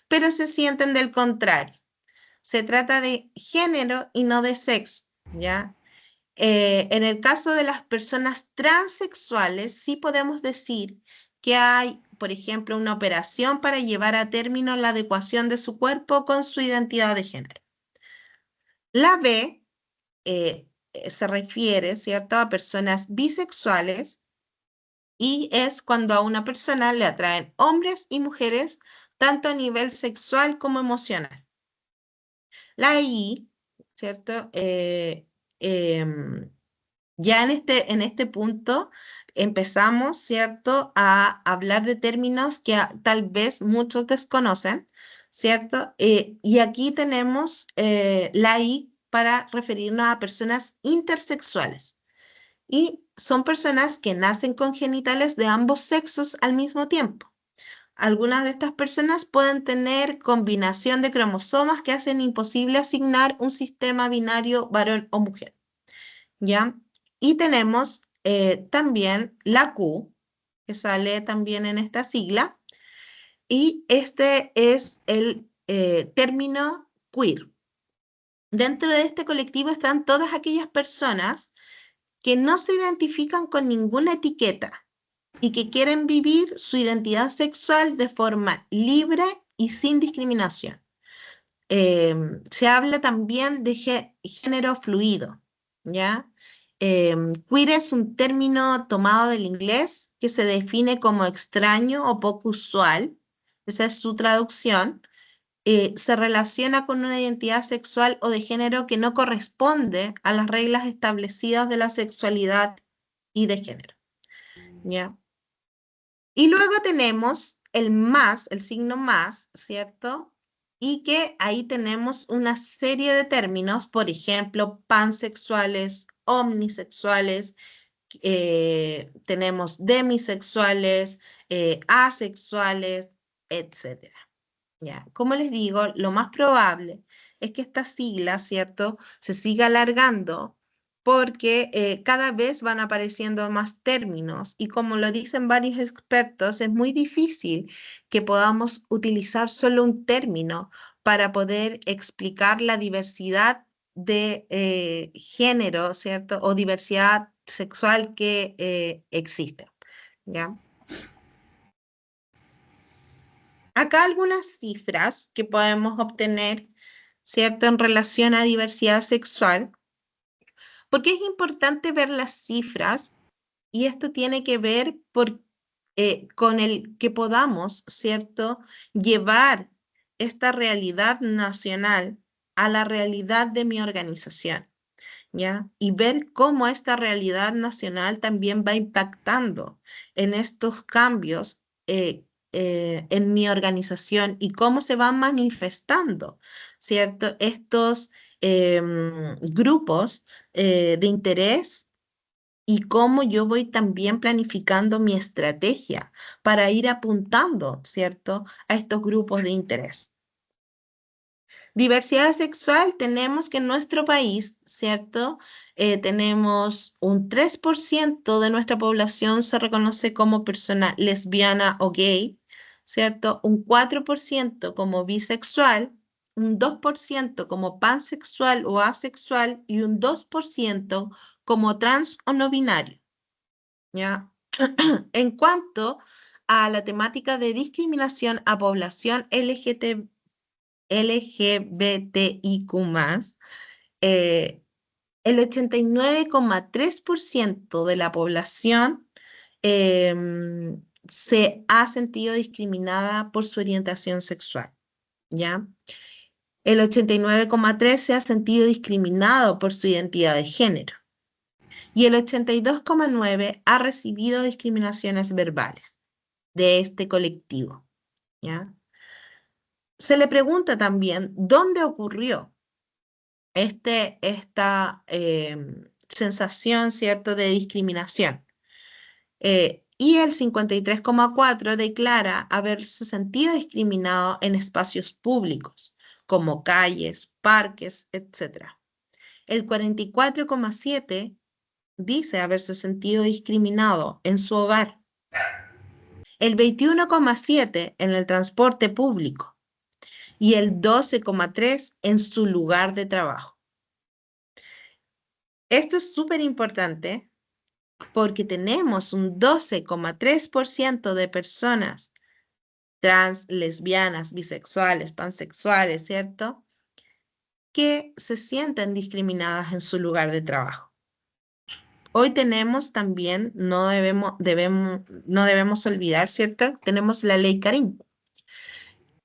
pero se sienten del contrario. Se trata de género y no de sexo, ¿ya? En el caso de las personas transexuales, sí podemos decir que hay, por ejemplo, una operación para llevar a término la adecuación de su cuerpo con su identidad de género. La B se refiere, ¿cierto?, a personas bisexuales y es cuando a una persona le atraen hombres y mujeres, tanto a nivel sexual como emocional. La I, ¿cierto? Em, Ya en este punto empezamos, ¿cierto?, a hablar de términos que tal vez muchos desconocen, ¿cierto? Y aquí tenemos la I para referirnos a personas intersexuales. Y son personas que nacen con genitales de ambos sexos al mismo tiempo. Algunas de estas personas pueden tener combinación de cromosomas que hacen imposible asignar un sistema binario varón o mujer. ¿Ya? Y tenemos también la Q, que sale también en esta sigla, y este es el término queer. Dentro de este colectivo están todas aquellas personas que no se identifican con ninguna etiqueta y que quieren vivir su identidad sexual de forma libre y sin discriminación. Se habla también de género fluido, ¿ya? Queer es un término tomado del inglés que se define como extraño o poco usual, esa es su traducción. Se relaciona con una identidad sexual o de género que no corresponde a las reglas establecidas de la sexualidad y de género, ¿ya? Y luego tenemos el más, el signo más, ¿cierto? Y que ahí tenemos una serie de términos, por ejemplo, pansexuales, omnisexuales, tenemos demisexuales, asexuales, etcétera. ¿Ya? Como les digo, lo más probable es que esta sigla, ¿cierto?, se siga alargando porque cada vez van apareciendo más términos y como lo dicen varios expertos, es muy difícil que podamos utilizar solo un término para poder explicar la diversidad de género, ¿cierto? O diversidad sexual que existe, ¿ya? Acá algunas cifras que podemos obtener ¿cierto? En relación a diversidad sexual, porque es importante ver las cifras y esto tiene que ver con el que podamos, ¿cierto?, llevar esta realidad nacional a la realidad de mi organización. ¿Ya? Y ver cómo esta realidad nacional también va impactando en estos cambios en mi organización y cómo se van manifestando, ¿cierto? Estos grupos de interés y cómo yo voy también planificando mi estrategia para ir apuntando, ¿cierto?, a estos grupos de interés. Diversidad sexual, tenemos que en nuestro país, ¿cierto? Tenemos un 3% de nuestra población se reconoce como persona lesbiana o gay, ¿cierto? Un 4% como bisexual, un 2% como pansexual o asexual y un 2% como trans o no binario, ¿ya? En cuanto a la temática de discriminación a población LGBTIQ+, el 89,3% de la población se ha sentido discriminada por su orientación sexual, ¿ya? El 89,3% se ha sentido discriminado por su identidad de género y el 82,9% ha recibido discriminaciones verbales de este colectivo, ¿ya? Se le pregunta también dónde ocurrió esta sensación, ¿cierto?, de discriminación. Y el 53,4% declara haberse sentido discriminado en espacios públicos, como calles, parques, etc. El 44,7% dice haberse sentido discriminado en su hogar. El 21,7% en el transporte público y el 12,3% en su lugar de trabajo. Esto es súper importante porque tenemos un 12,3% de personas trans, lesbianas, bisexuales, pansexuales, ¿cierto?, que se sienten discriminadas en su lugar de trabajo. Hoy tenemos también, no debemos olvidar, ¿cierto?, tenemos la ley Karim,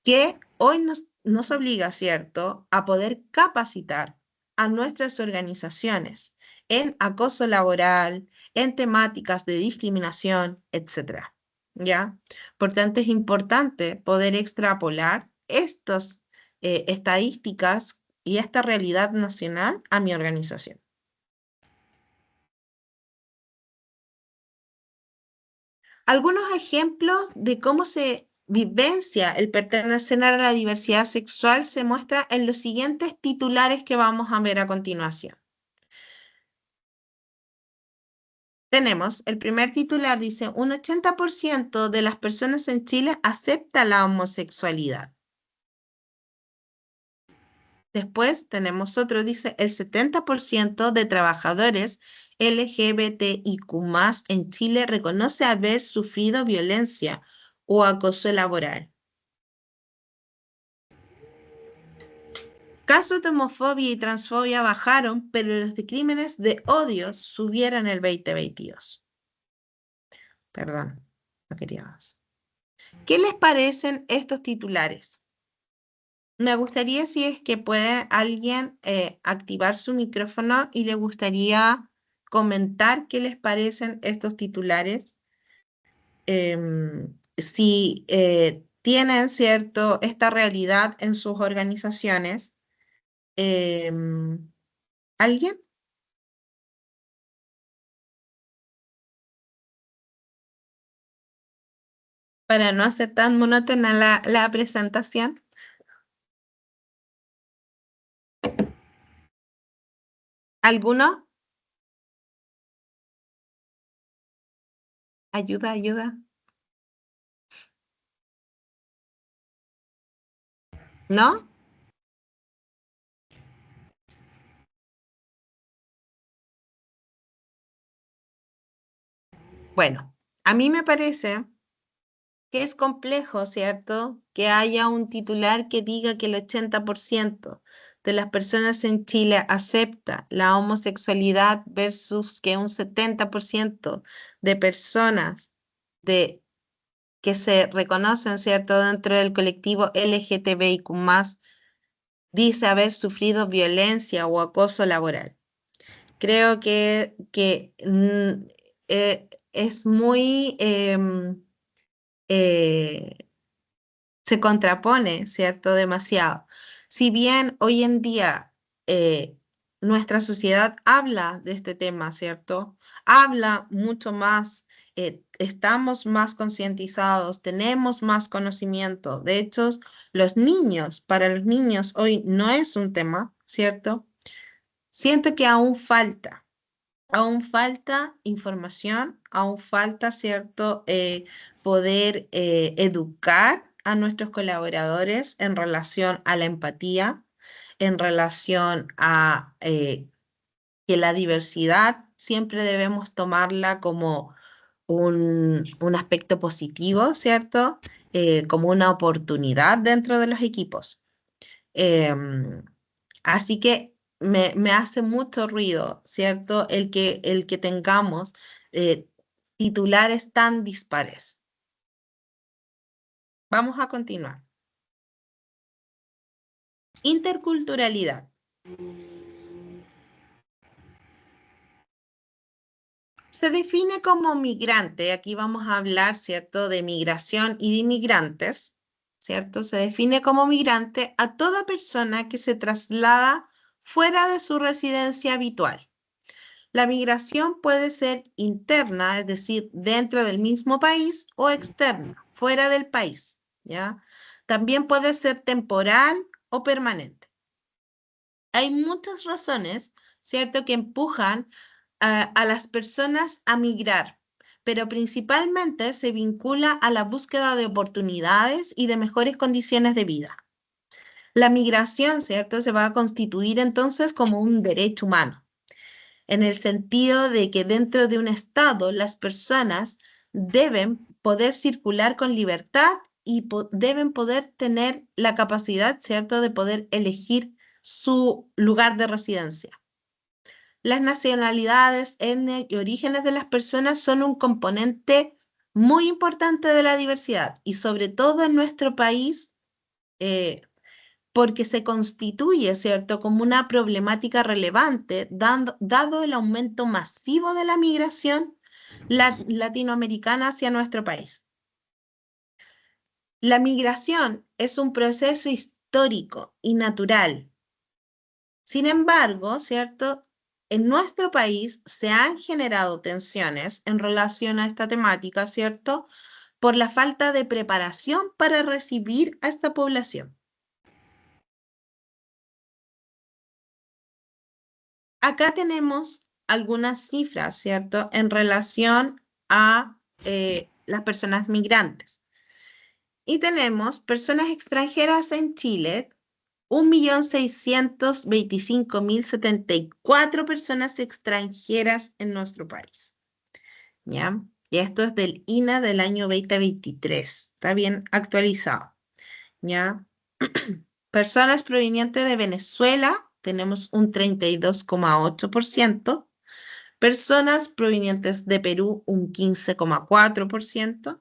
que hoy nos obliga, ¿cierto?, a poder capacitar a nuestras organizaciones en acoso laboral, en temáticas de discriminación, etc. ¿Ya? Por tanto, es importante poder extrapolar estas estadísticas y esta realidad nacional a mi organización. Algunos ejemplos de cómo se vivencia el pertenecer a la diversidad sexual se muestra en los siguientes titulares que vamos a ver a continuación. Tenemos, el primer titular dice, un 80% de las personas en Chile acepta la homosexualidad. Después tenemos otro, dice, el 70% de trabajadores LGBTIQ+ en Chile reconoce haber sufrido violencia o acoso laboral. Casos de homofobia y transfobia bajaron, pero los de crímenes de odio subieron el 2022. Perdón, no quería más. ¿Qué les parecen estos titulares? Me gustaría si es que puede alguien activar su micrófono y le gustaría comentar qué les parecen estos titulares. Si tienen, ¿cierto?, esta realidad en sus organizaciones. ¿Alguien? Para no hacer tan monótona la presentación. ¿Alguno? Ayuda, ayuda. ¿No? Bueno, a mí me parece que es complejo, ¿cierto?, que haya un titular que diga que el 80% de las personas en Chile acepta la homosexualidad versus que un 70% de personas de, que se reconocen, ¿cierto?, dentro del colectivo LGTBIQ+, dice haber sufrido violencia o acoso laboral. Creo que es muy, eh, se contrapone, ¿cierto? Demasiado. Si bien hoy en día nuestra sociedad habla de este tema, ¿cierto? Habla mucho más, estamos más concientizados, tenemos más conocimiento. De hecho, para los niños hoy no es un tema, ¿cierto? Siento que aún falta información, aún falta, ¿cierto?, poder educar a nuestros colaboradores en relación a la empatía, en relación a que la diversidad siempre debemos tomarla como un aspecto positivo, ¿cierto? Como una oportunidad dentro de los equipos. Em, Así que me hace mucho ruido, ¿cierto? El que tengamos eh, titulares tan dispares. Vamos a continuar. Interculturalidad. Se define como migrante, aquí vamos a hablar, ¿cierto?, de migración y de inmigrantes, ¿cierto? Se define como migrante a toda persona que se traslada fuera de su residencia habitual. La migración puede ser interna, es decir, dentro del mismo país, o externa, fuera del país, ¿ya? También puede ser temporal o permanente. Hay muchas razones, ¿cierto?, que empujan a las personas a migrar, pero principalmente se vincula a la búsqueda de oportunidades y de mejores condiciones de vida. La migración, ¿cierto?, se va a constituir entonces como un derecho humano, en el sentido de que dentro de un estado las personas deben poder circular con libertad y deben poder tener la capacidad, ¿cierto?, de poder elegir su lugar de residencia. Las nacionalidades, etnias y orígenes de las personas son un componente muy importante de la diversidad y sobre todo en nuestro país, eh, porque se constituye, ¿cierto?, como una problemática relevante, dado el aumento masivo de la migración latinoamericana hacia nuestro país. La migración es un proceso histórico y natural. Sin embargo, ¿cierto?, en nuestro país se han generado tensiones en relación a esta temática, ¿cierto?, por la falta de preparación para recibir a esta población. Acá tenemos algunas cifras, ¿cierto?, en relación a las personas migrantes. Y tenemos personas extranjeras en Chile, 1.625.074 personas extranjeras en nuestro país, ¿ya? Y esto es del INA del año 2023, está bien actualizado, ¿ya? Personas provenientes de Venezuela, tenemos un 32,8%. Personas provenientes de Perú, un 15,4%.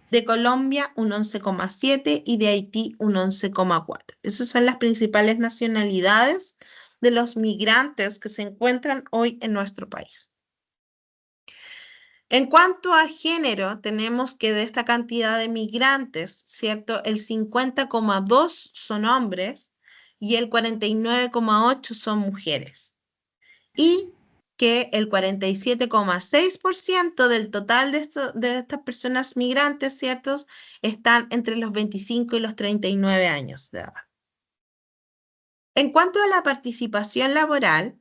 De Colombia, un 11,7%, y de Haití, un 11,4%. Esas son las principales nacionalidades de los migrantes que se encuentran hoy en nuestro país. En cuanto a género, tenemos que de esta cantidad de migrantes, ¿cierto?, el 50,2% son hombres y el 49,8% son mujeres. Y que el 47,6% del total de estas personas migrantes, ¿ciertos?, están entre los 25 y los 39 años de edad. En cuanto a la participación laboral,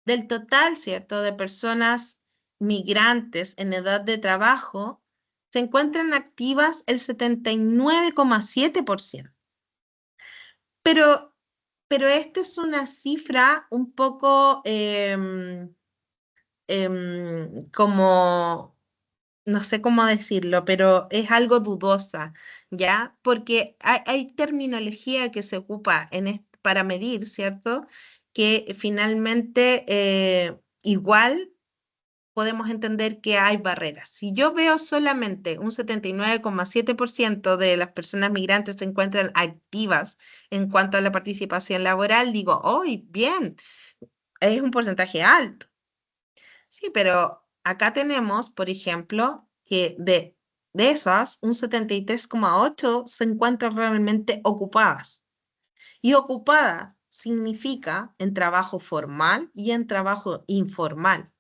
del total, ¿cierto?, de personas migrantes en edad de trabajo, se encuentran activas el 79,7%. Pero esta es una cifra un poco como, no sé cómo decirlo, pero es algo dudosa, ¿ya? Porque hay terminología que se ocupa para medir, ¿cierto? Que finalmente igual podemos entender que hay barreras. Si yo veo solamente un 79,7% de las personas migrantes se encuentran activas en cuanto a la participación laboral, digo, ¡hoy, bien! Es un porcentaje alto. Sí, pero acá tenemos, por ejemplo, que de esas, un 73,8 se encuentran realmente ocupadas. Y ocupada significa en trabajo formal y en trabajo informal,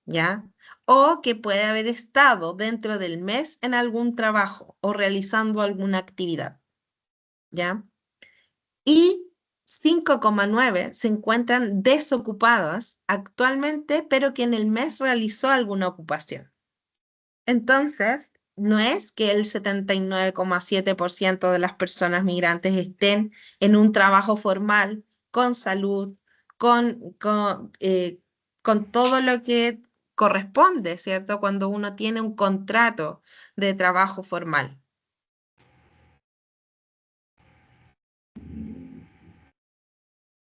¿ya? O que puede haber estado dentro del mes en algún trabajo o realizando alguna actividad, ¿ya? Y 5,9 se encuentran desocupadas actualmente, pero que en el mes realizó alguna ocupación. Entonces, no es que el 79,7% de las personas migrantes estén en un trabajo formal, con salud, con todo lo que corresponde, ¿cierto? Cuando uno tiene un contrato de trabajo formal.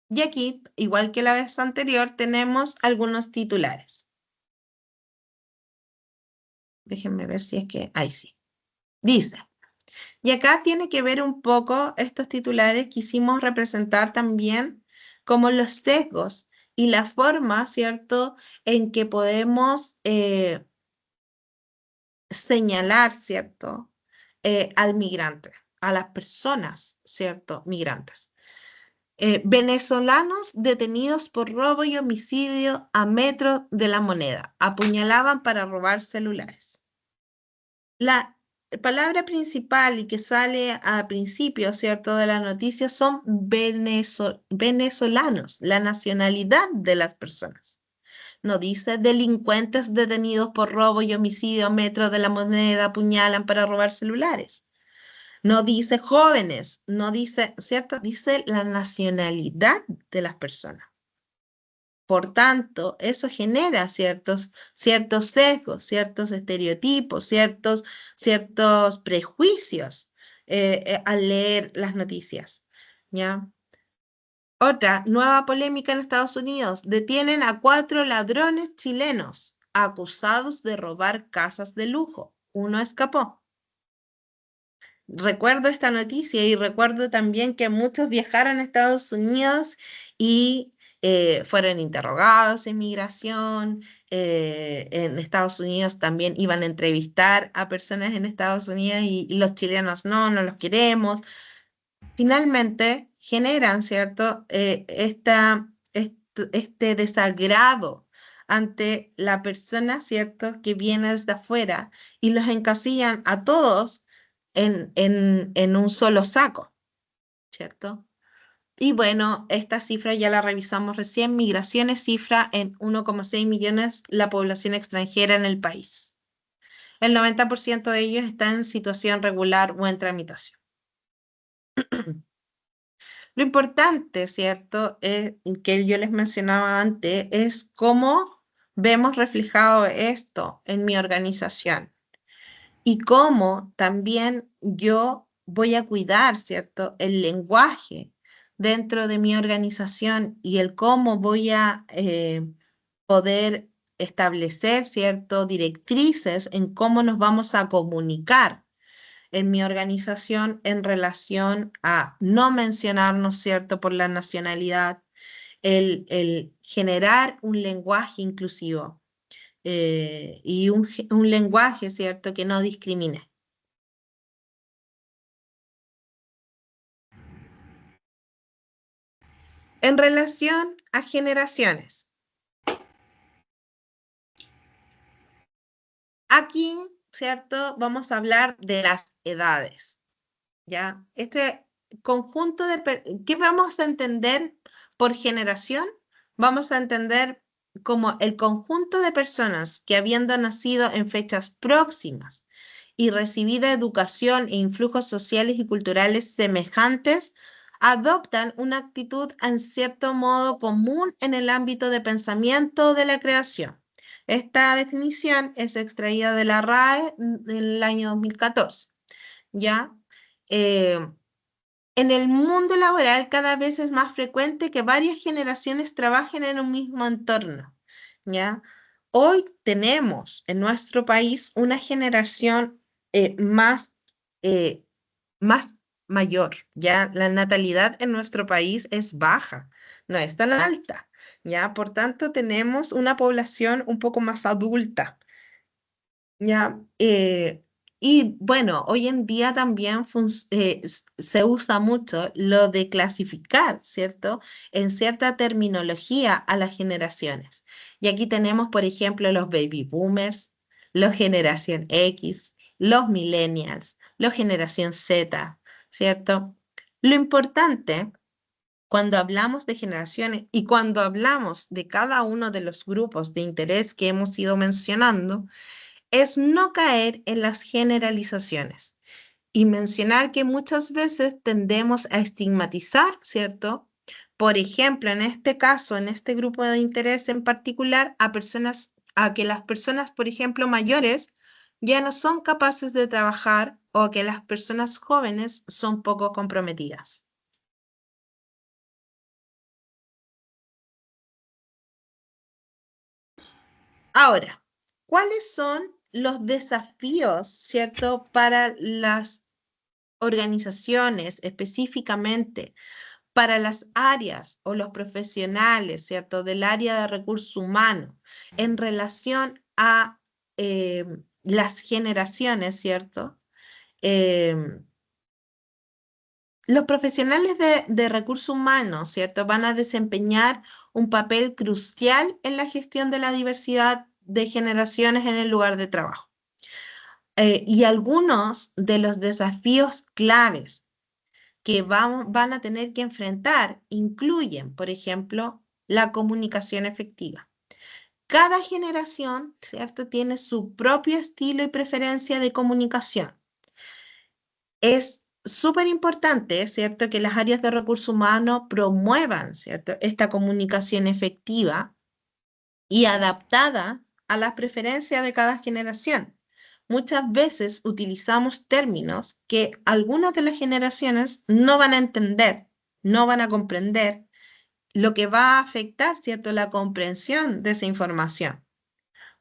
Y aquí, igual que la vez anterior, tenemos algunos titulares. Déjenme ver si es que... Ahí sí. Dice. Y acá tiene que ver un poco estos titulares, quisimos representar también como los sesgos y la forma, ¿cierto?, en que podemos señalar, ¿cierto?, al migrante, a las personas, ¿cierto?, migrantes. Venezolanos detenidos por robo y homicidio a metro de la Moneda. Apuñalaban para robar celulares. La palabra principal y que sale a principio, ¿cierto?, de la noticia son venezolanos, la nacionalidad de las personas. No dice delincuentes detenidos por robo y homicidio, metro de la Moneda, apuñalan para robar celulares. No dice jóvenes, no dice, ¿cierto? Dice la nacionalidad de las personas. Por tanto, eso genera ciertos sesgos, ciertos estereotipos, ciertos prejuicios al leer las noticias, ¿ya? Otra, nueva polémica en Estados Unidos. Detienen a 4 ladrones chilenos acusados de robar casas de lujo. Uno escapó. Recuerdo esta noticia y recuerdo también que muchos viajaron a Estados Unidos y fueron interrogados en migración. En Estados Unidos también iban a entrevistar a personas en Estados Unidos y los chilenos no los queremos. Finalmente generan, ¿cierto? Este desagrado ante la persona, ¿cierto?, que viene desde afuera y los encasillan a todos en un solo saco, ¿cierto? Y bueno, esta cifra ya la revisamos recién. Migraciones cifra en 1,6 millones la población extranjera en el país. El 90% de ellos está en situación regular o en tramitación. Lo importante, ¿cierto?, que yo les mencionaba antes, es cómo vemos reflejado esto en mi organización y cómo también yo voy a cuidar, ¿cierto?, el lenguaje dentro de mi organización y el cómo voy a poder establecer, ¿cierto?, directrices en cómo nos vamos a comunicar en mi organización en relación a no mencionarnos, ¿cierto?, por la nacionalidad, el generar un lenguaje inclusivo y un lenguaje, ¿cierto?, que no discrimine. En relación a generaciones, aquí, ¿cierto?, vamos a hablar de las edades, ¿ya? Este conjunto ¿qué vamos a entender por generación? Vamos a entender como el conjunto de personas que habiendo nacido en fechas próximas y recibida educación e influjos sociales y culturales semejantes, adoptan una actitud en cierto modo común en el ámbito de pensamiento de la creación. Esta definición es extraída de la RAE en el año 2014, ¿ya? En el mundo laboral cada vez es más frecuente que varias generaciones trabajen en un mismo entorno, ¿ya? Hoy tenemos en nuestro país una generación más, eh, más mayor, ¿ya? La natalidad en nuestro país es baja, no es tan alta, ¿ya? Por tanto, tenemos una población un poco más adulta. Ya, y bueno, hoy en día también se usa mucho lo de clasificar, ¿cierto? En cierta terminología a las generaciones. Y aquí tenemos, por ejemplo, los baby boomers, los generación X, los millennials, los generación Z, ¿cierto? Lo importante cuando hablamos de generaciones y cuando hablamos de cada uno de los grupos de interés que hemos ido mencionando, es no caer en las generalizaciones y mencionar que muchas veces tendemos a estigmatizar, ¿cierto? Por ejemplo, en este caso, en este grupo de interés en particular, a que las personas, por ejemplo, mayores, ya no son capaces de trabajar o que las personas jóvenes son poco comprometidas. Ahora, ¿cuáles son los desafíos, ¿cierto?, para las organizaciones específicamente para las áreas o los profesionales, ¿cierto?, del área de recursos humanos en relación a eh, las generaciones, ¿cierto? Em, los profesionales de recursos humanos, ¿cierto?, van a desempeñar un papel crucial en la gestión de la diversidad de generaciones en el lugar de trabajo. Y algunos de los desafíos claves que van a tener que enfrentar incluyen, por ejemplo, la comunicación efectiva. Cada generación, ¿cierto?, tiene su propio estilo y preferencia de comunicación. Es súper importante, ¿cierto?, que las áreas de recursos humanos promuevan, ¿cierto?, esta comunicación efectiva y adaptada a las preferencias de cada generación. Muchas veces utilizamos términos que algunas de las generaciones no van a entender, no van a comprender, lo que va a afectar, ¿cierto?, la comprensión de esa información.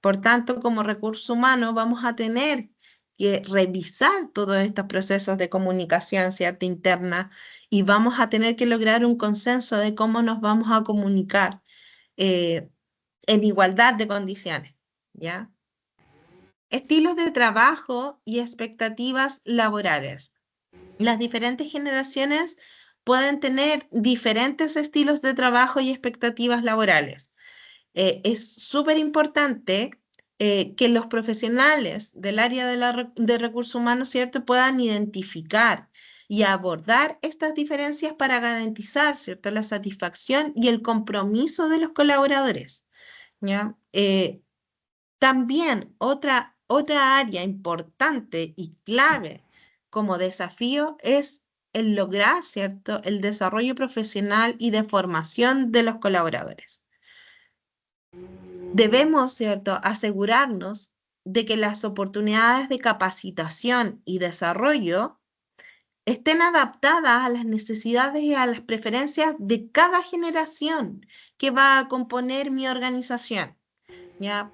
Por tanto, como recurso humano vamos a tener que revisar todos estos procesos de comunicación, ¿cierto?, interna, y vamos a tener que lograr un consenso de cómo nos vamos a comunicar eh, en igualdad de condiciones, ¿ya? Estilos de trabajo y expectativas laborales. Las diferentes generaciones pueden tener diferentes estilos de trabajo y expectativas laborales. Es súper importante que los profesionales del área de recursos humanos, ¿cierto?, puedan identificar y abordar estas diferencias para garantizar, ¿cierto?, la satisfacción y el compromiso de los colaboradores, ¿ya? También otra área importante y clave como desafío es el lograr, ¿cierto?, el desarrollo profesional y de formación de los colaboradores. Debemos, ¿cierto?, asegurarnos de que las oportunidades de capacitación y desarrollo estén adaptadas a las necesidades y a las preferencias de cada generación que va a componer mi organización. ¿Ya?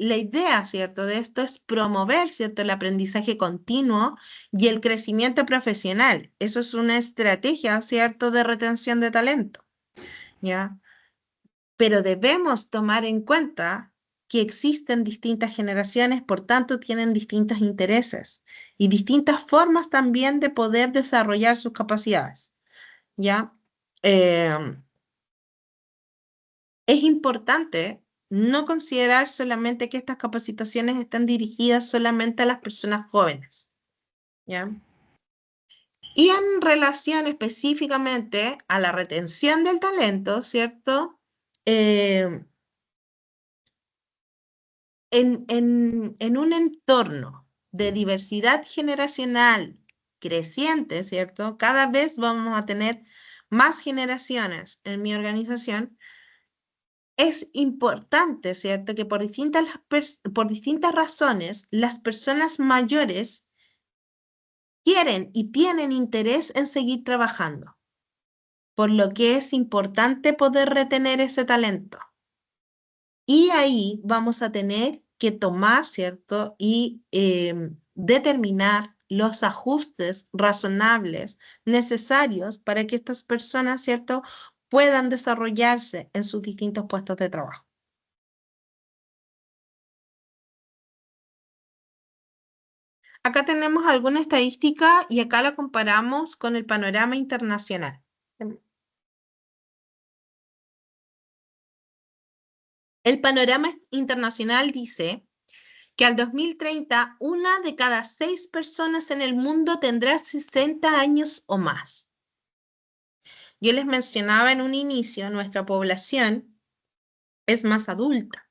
La idea, ¿cierto?, de esto es promover, ¿cierto?, el aprendizaje continuo y el crecimiento profesional. Eso es una estrategia, ¿cierto?, de retención de talento, ¿ya? Pero debemos tomar en cuenta que existen distintas generaciones, por tanto tienen distintos intereses y distintas formas también de poder desarrollar sus capacidades, ¿ya? Em, Es importante no considerar solamente que estas capacitaciones están dirigidas solamente a las personas jóvenes, ¿ya? Y en relación específicamente a la retención del talento, ¿cierto? Eh, en un entorno de diversidad generacional creciente, ¿cierto? Cada vez vamos a tener más generaciones en mi organización. Es importante, ¿cierto?, que por distintas razones las personas mayores quieren y tienen interés en seguir trabajando, por lo que es importante poder retener ese talento. Y ahí vamos a tener que tomar, ¿cierto? Y determinar los ajustes razonables necesarios para que estas personas, ¿cierto?, puedan desarrollarse en sus distintos puestos de trabajo. Acá tenemos alguna estadística y acá la comparamos con el panorama internacional. El panorama internacional dice que al 2030 una de cada 6 personas en el mundo tendrá 60 años o más. Yo les mencionaba en un inicio, nuestra población es más adulta,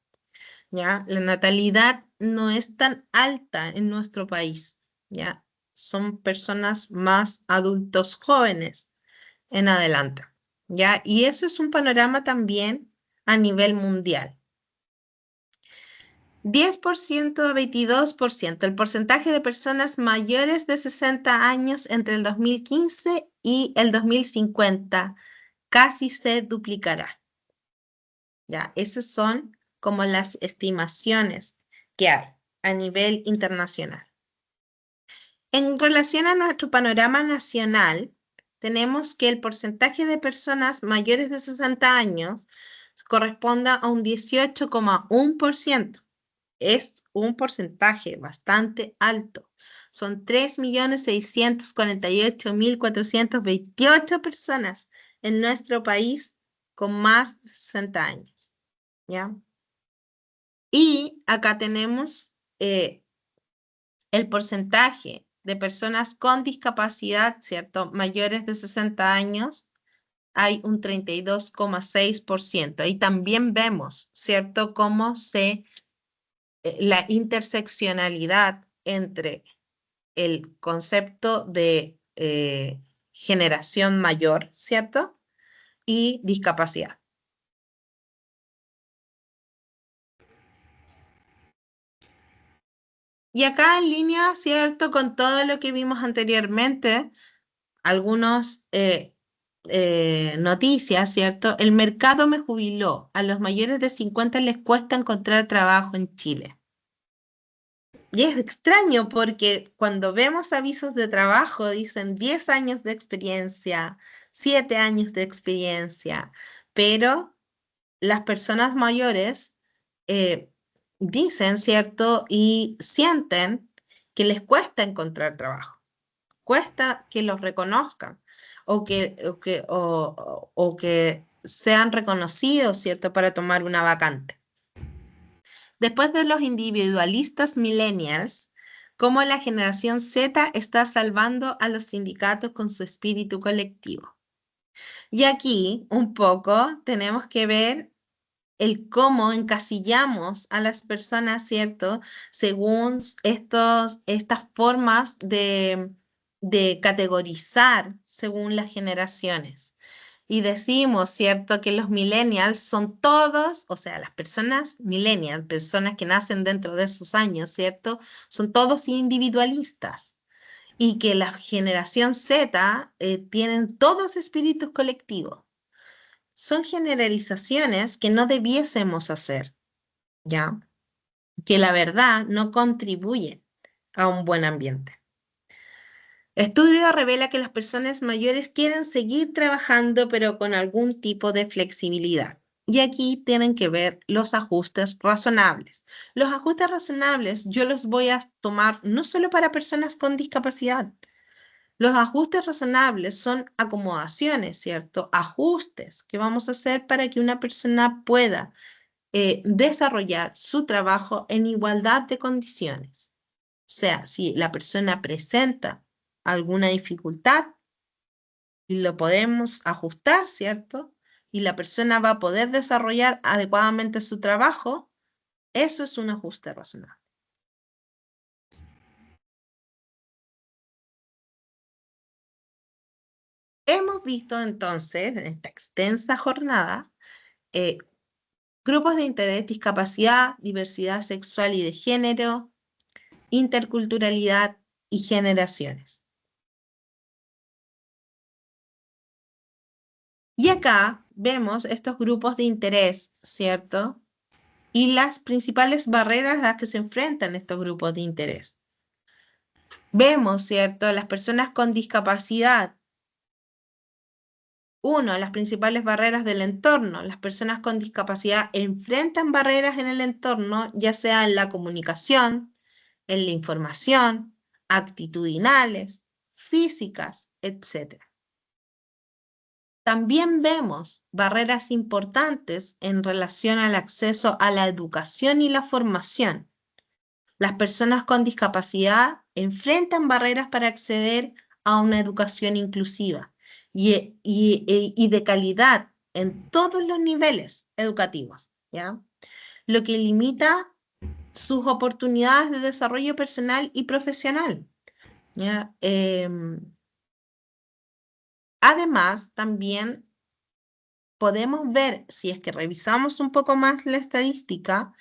¿ya? La natalidad no es tan alta en nuestro país, ¿ya? Son personas más adultos jóvenes en adelante, ¿ya? Y eso es un panorama también a nivel mundial. 10% a 22%, el porcentaje de personas mayores de 60 años entre el 2015 y el 2050 casi se duplicará. Ya, esas son como las estimaciones que hay a nivel internacional. En relación a nuestro panorama nacional, tenemos que el porcentaje de personas mayores de 60 años corresponde a un 18,1%. Es un porcentaje bastante alto. Son 3.648.428 personas en nuestro país con más de 60 años, ¿ya? Y acá tenemos el porcentaje de personas con discapacidad, ¿cierto? Mayores de 60 años, hay un 32,6%. Ahí también vemos, ¿cierto? Cómo la interseccionalidad entre el concepto de generación mayor, ¿cierto? Y discapacidad. Y acá en línea, ¿cierto? Con todo lo que vimos anteriormente, algunos noticias, ¿cierto? El mercado me jubiló. A los mayores de 50 les cuesta encontrar trabajo en Chile. Y es extraño porque cuando vemos avisos de trabajo dicen 10 años de experiencia, 7 años de experiencia, pero las personas mayores eh, dicen, ¿cierto? Y sienten que les cuesta encontrar trabajo, cuesta que los reconozcan o que sean reconocidos, ¿cierto? Para tomar una vacante. Después de los individualistas millennials, cómo la generación Z está salvando a los sindicatos con su espíritu colectivo. Y aquí un poco tenemos que ver el cómo encasillamos a las personas, ¿cierto? Según estas formas de categorizar según las generaciones. Y decimos, ¿cierto?, que los millennials son todos, o sea, las personas millennials, personas que nacen dentro de esos años, ¿cierto?, son todos individualistas. Y que la generación Z tienen todos espíritus colectivos. Son generalizaciones que no debiésemos hacer, ¿ya? Que la verdad no contribuyen a un buen ambiente. Estudio revela que las personas mayores quieren seguir trabajando, pero con algún tipo de flexibilidad. Y aquí tienen que ver los ajustes razonables. Los ajustes razonables yo los voy a tomar no solo para personas con discapacidad. Los ajustes razonables son acomodaciones, ¿cierto? Ajustes que vamos a hacer para que una persona pueda desarrollar su trabajo en igualdad de condiciones. O sea, si la persona presenta alguna dificultad, lo podemos ajustar, ¿cierto? Y la persona va a poder desarrollar adecuadamente su trabajo. Eso es un ajuste razonable. Hemos visto entonces en esta extensa jornada eh, grupos de interés, discapacidad, diversidad sexual y de género, interculturalidad y generaciones. Y acá vemos estos grupos de interés, ¿cierto? Y las principales barreras a las que se enfrentan estos grupos de interés. Vemos, ¿cierto? Las personas con discapacidad. Uno, las principales barreras del entorno. Las personas con discapacidad enfrentan barreras en el entorno, ya sea en la comunicación, en la información, actitudinales, físicas, etc. También vemos barreras importantes en relación al acceso a la educación y la formación. Las personas con discapacidad enfrentan barreras para acceder a una educación inclusiva y de calidad en todos los niveles educativos, ¿ya? Lo que limita sus oportunidades de desarrollo personal y profesional, ¿ya? Además, también podemos ver, si es que revisamos un poco más la estadística,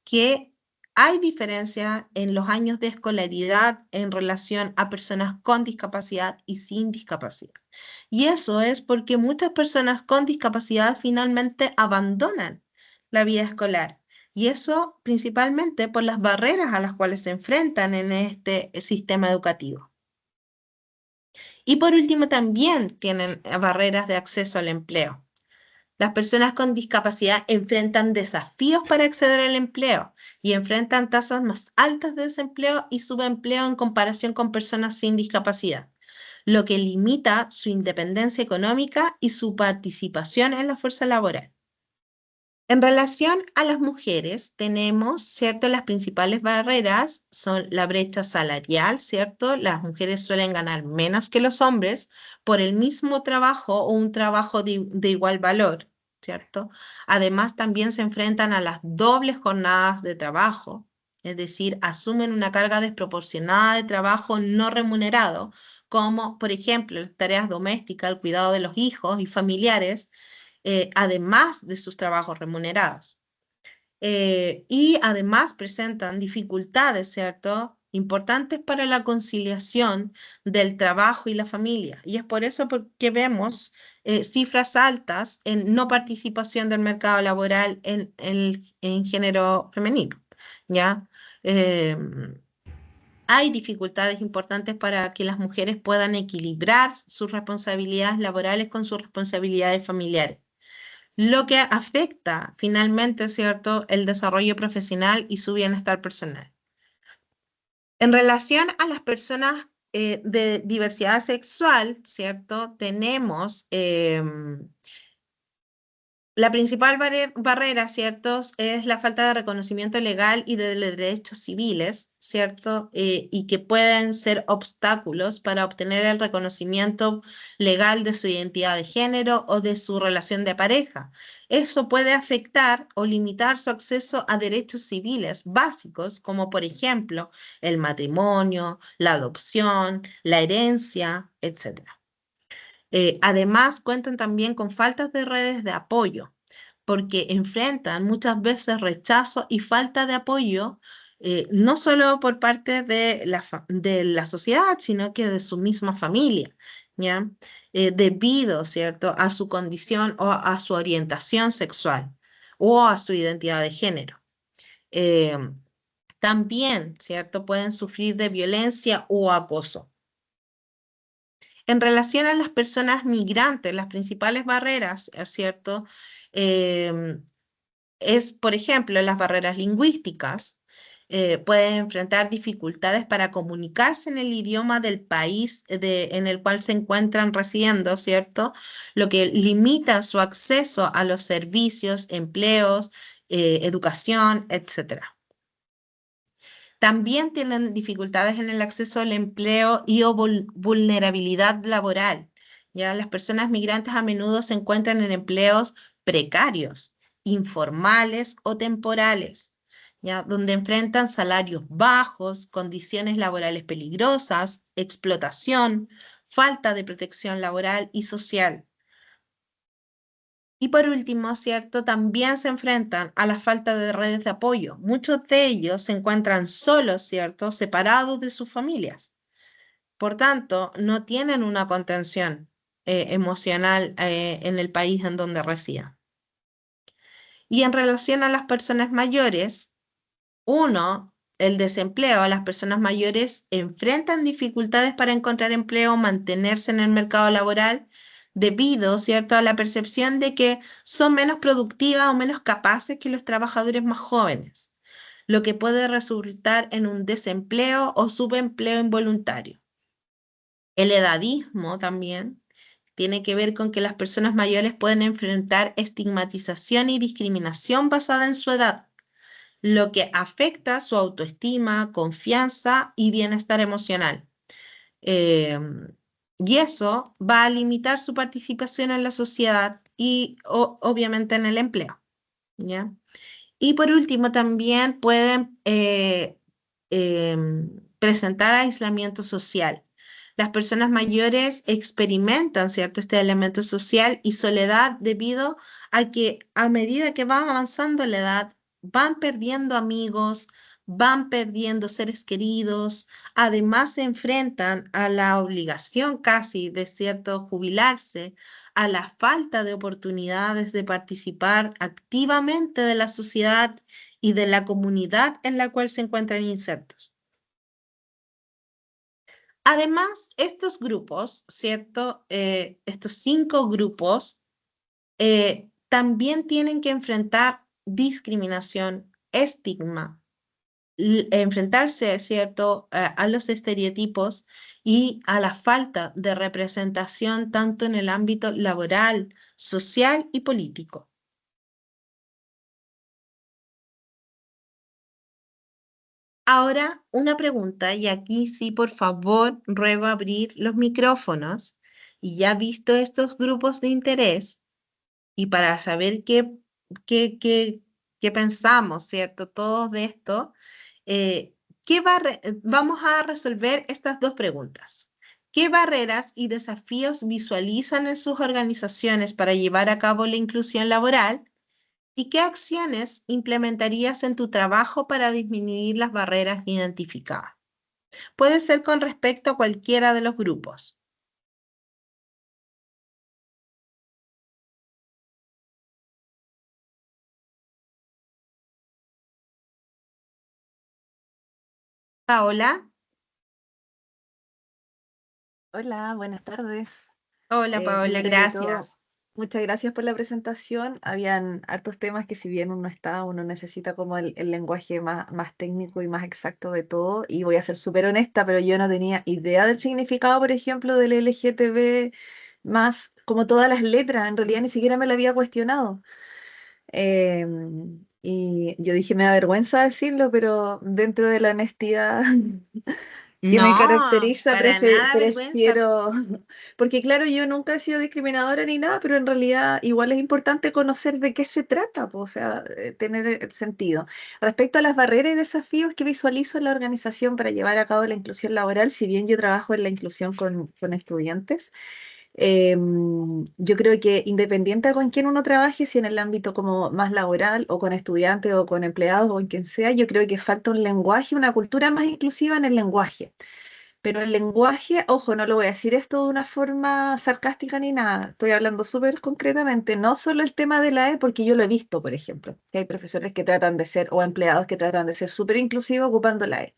que hay diferencia en los años de escolaridad en relación a personas con discapacidad y sin discapacidad. Y eso es porque muchas personas con discapacidad finalmente abandonan la vida escolar. Y eso principalmente por las barreras a las cuales se enfrentan en este sistema educativo. Y por último, también tienen barreras de acceso al empleo. Las personas con discapacidad enfrentan desafíos para acceder al empleo y enfrentan tasas más altas de desempleo y subempleo en comparación con personas sin discapacidad, lo que limita su independencia económica y su participación en la fuerza laboral. En relación a las mujeres, tenemos, ¿cierto? Las principales barreras son la brecha salarial, ¿cierto? Las mujeres suelen ganar menos que los hombres por el mismo trabajo o un trabajo de igual valor, ¿cierto? Además, también se enfrentan a las dobles jornadas de trabajo, es decir, asumen una carga desproporcionada de trabajo no remunerado, como, por ejemplo, las tareas domésticas, el cuidado de los hijos y familiares además de sus trabajos remunerados. Y además presentan dificultades, ¿cierto? Importantes para la conciliación del trabajo y la familia. Y es por eso que vemos cifras altas en no participación del mercado laboral en género femenino, ¿ya? Hay dificultades importantes para que las mujeres puedan equilibrar sus responsabilidades laborales con sus responsabilidades familiares, lo que afecta finalmente, ¿cierto?, el desarrollo profesional y su bienestar personal. En relación a las personas de diversidad sexual, ¿cierto?, tenemos la principal barrera, ¿cierto?, es la falta de reconocimiento legal y de los derechos civiles, ¿cierto?, y que pueden ser obstáculos para obtener el reconocimiento legal de su identidad de género o de su relación de pareja. Eso puede afectar o limitar su acceso a derechos civiles básicos, como por ejemplo el matrimonio, la adopción, la herencia, etc. Además, cuentan también con faltas de redes de apoyo, porque enfrentan muchas veces rechazo y falta de apoyo, no solo por parte de la sociedad, sino que de su misma familia, ¿ya? Debido, ¿cierto?, a su condición o a su orientación sexual o a su identidad de género. Eh, También, ¿cierto?, pueden sufrir de violencia o acoso. En relación a las personas migrantes, las principales barreras, ¿es cierto? Em, es, por ejemplo, las barreras lingüísticas. Pueden enfrentar dificultades para comunicarse en el idioma del país en el cual se encuentran residiendo, ¿cierto? Lo que limita su acceso a los servicios, empleos, educación, etcétera. También tienen dificultades en el acceso al empleo y o vulnerabilidad laboral. Ya las personas migrantes a menudo se encuentran en empleos precarios, informales o temporales, ya donde enfrentan salarios bajos, condiciones laborales peligrosas, explotación, falta de protección laboral y social. Y por último, ¿cierto? También se enfrentan a la falta de redes de apoyo. Muchos de ellos se encuentran solos, ¿cierto? Separados de sus familias. Por tanto, no tienen una contención. emocional en el país en donde resida. Y en relación a las personas mayores, uno, el desempleo. Las personas mayores enfrentan dificultades para encontrar empleo o mantenerse en el mercado laboral debido, ¿cierto?, a la percepción de que son menos productivas o menos capaces que los trabajadores más jóvenes, lo que puede resultar en un desempleo o subempleo involuntario. El edadismo también tiene que ver con que las personas mayores pueden enfrentar estigmatización y discriminación basada en su edad, lo que afecta su autoestima, confianza y bienestar emocional. Eh, y eso va a limitar su participación en la sociedad y obviamente en el empleo, ¿ya? Y por último, también pueden presentar aislamiento social. Las personas mayores experimentan, ¿cierto?, este elemento social y soledad debido a que a medida que va avanzando la edad, van perdiendo amigos, van perdiendo seres queridos, además se enfrentan a la obligación casi de, ¿cierto?, jubilarse, a la falta de oportunidades de participar activamente de la sociedad y de la comunidad en la cual se encuentran insertos. Además, estos grupos, ¿cierto? Estos 5 grupos también tienen que enfrentar discriminación, estigma, enfrentarse, ¿cierto?, a los estereotipos y a la falta de representación tanto en el ámbito laboral, social y político. Ahora, una pregunta, y aquí sí, por favor, ruego abrir los micrófonos. Y ya visto estos grupos de interés, y para saber qué, qué, qué pensamos, ¿cierto? Todos de esto, vamos a resolver estas dos preguntas. ¿Qué barreras y desafíos visualizan en sus organizaciones para llevar a cabo la inclusión laboral? ¿Y qué acciones implementarías en tu trabajo para disminuir las barreras identificadas? Puede ser con respecto a cualquiera de los grupos. Paola, Hola, buenas tardes. hola Paola, Primero que todo, gracias. muchas gracias por la presentación. Habían hartos temas que si bien uno necesita como el lenguaje más técnico y más exacto de todo, y voy a ser súper honesta, pero yo no tenía idea del significado, por ejemplo, del LGTB, más como todas las letras, en realidad ni siquiera me lo había cuestionado. Y yo dije, me da vergüenza decirlo, pero dentro de la honestidad que me No, caracteriza, para nada vergüenza. prefiero, porque claro, yo nunca he sido discriminadora ni nada, pero en realidad igual es importante conocer de qué se trata, po, o sea, tener el sentido. Respecto a las barreras y desafíos que visualizo en la organización para llevar a cabo la inclusión laboral, si bien yo trabajo en la inclusión con estudiantes, yo creo que independiente con quién uno trabaje, si en el ámbito como más laboral o con estudiantes o con empleados o en quien sea, yo creo que falta un lenguaje, una cultura más inclusiva en el lenguaje. Pero el lenguaje, ojo, no lo voy a decir esto de una forma sarcástica ni nada, estoy hablando súper concretamente, no solo el tema de la E, porque yo lo he visto, por ejemplo, que hay profesores que tratan de ser, o empleados que tratan de ser súper inclusivos ocupando la E.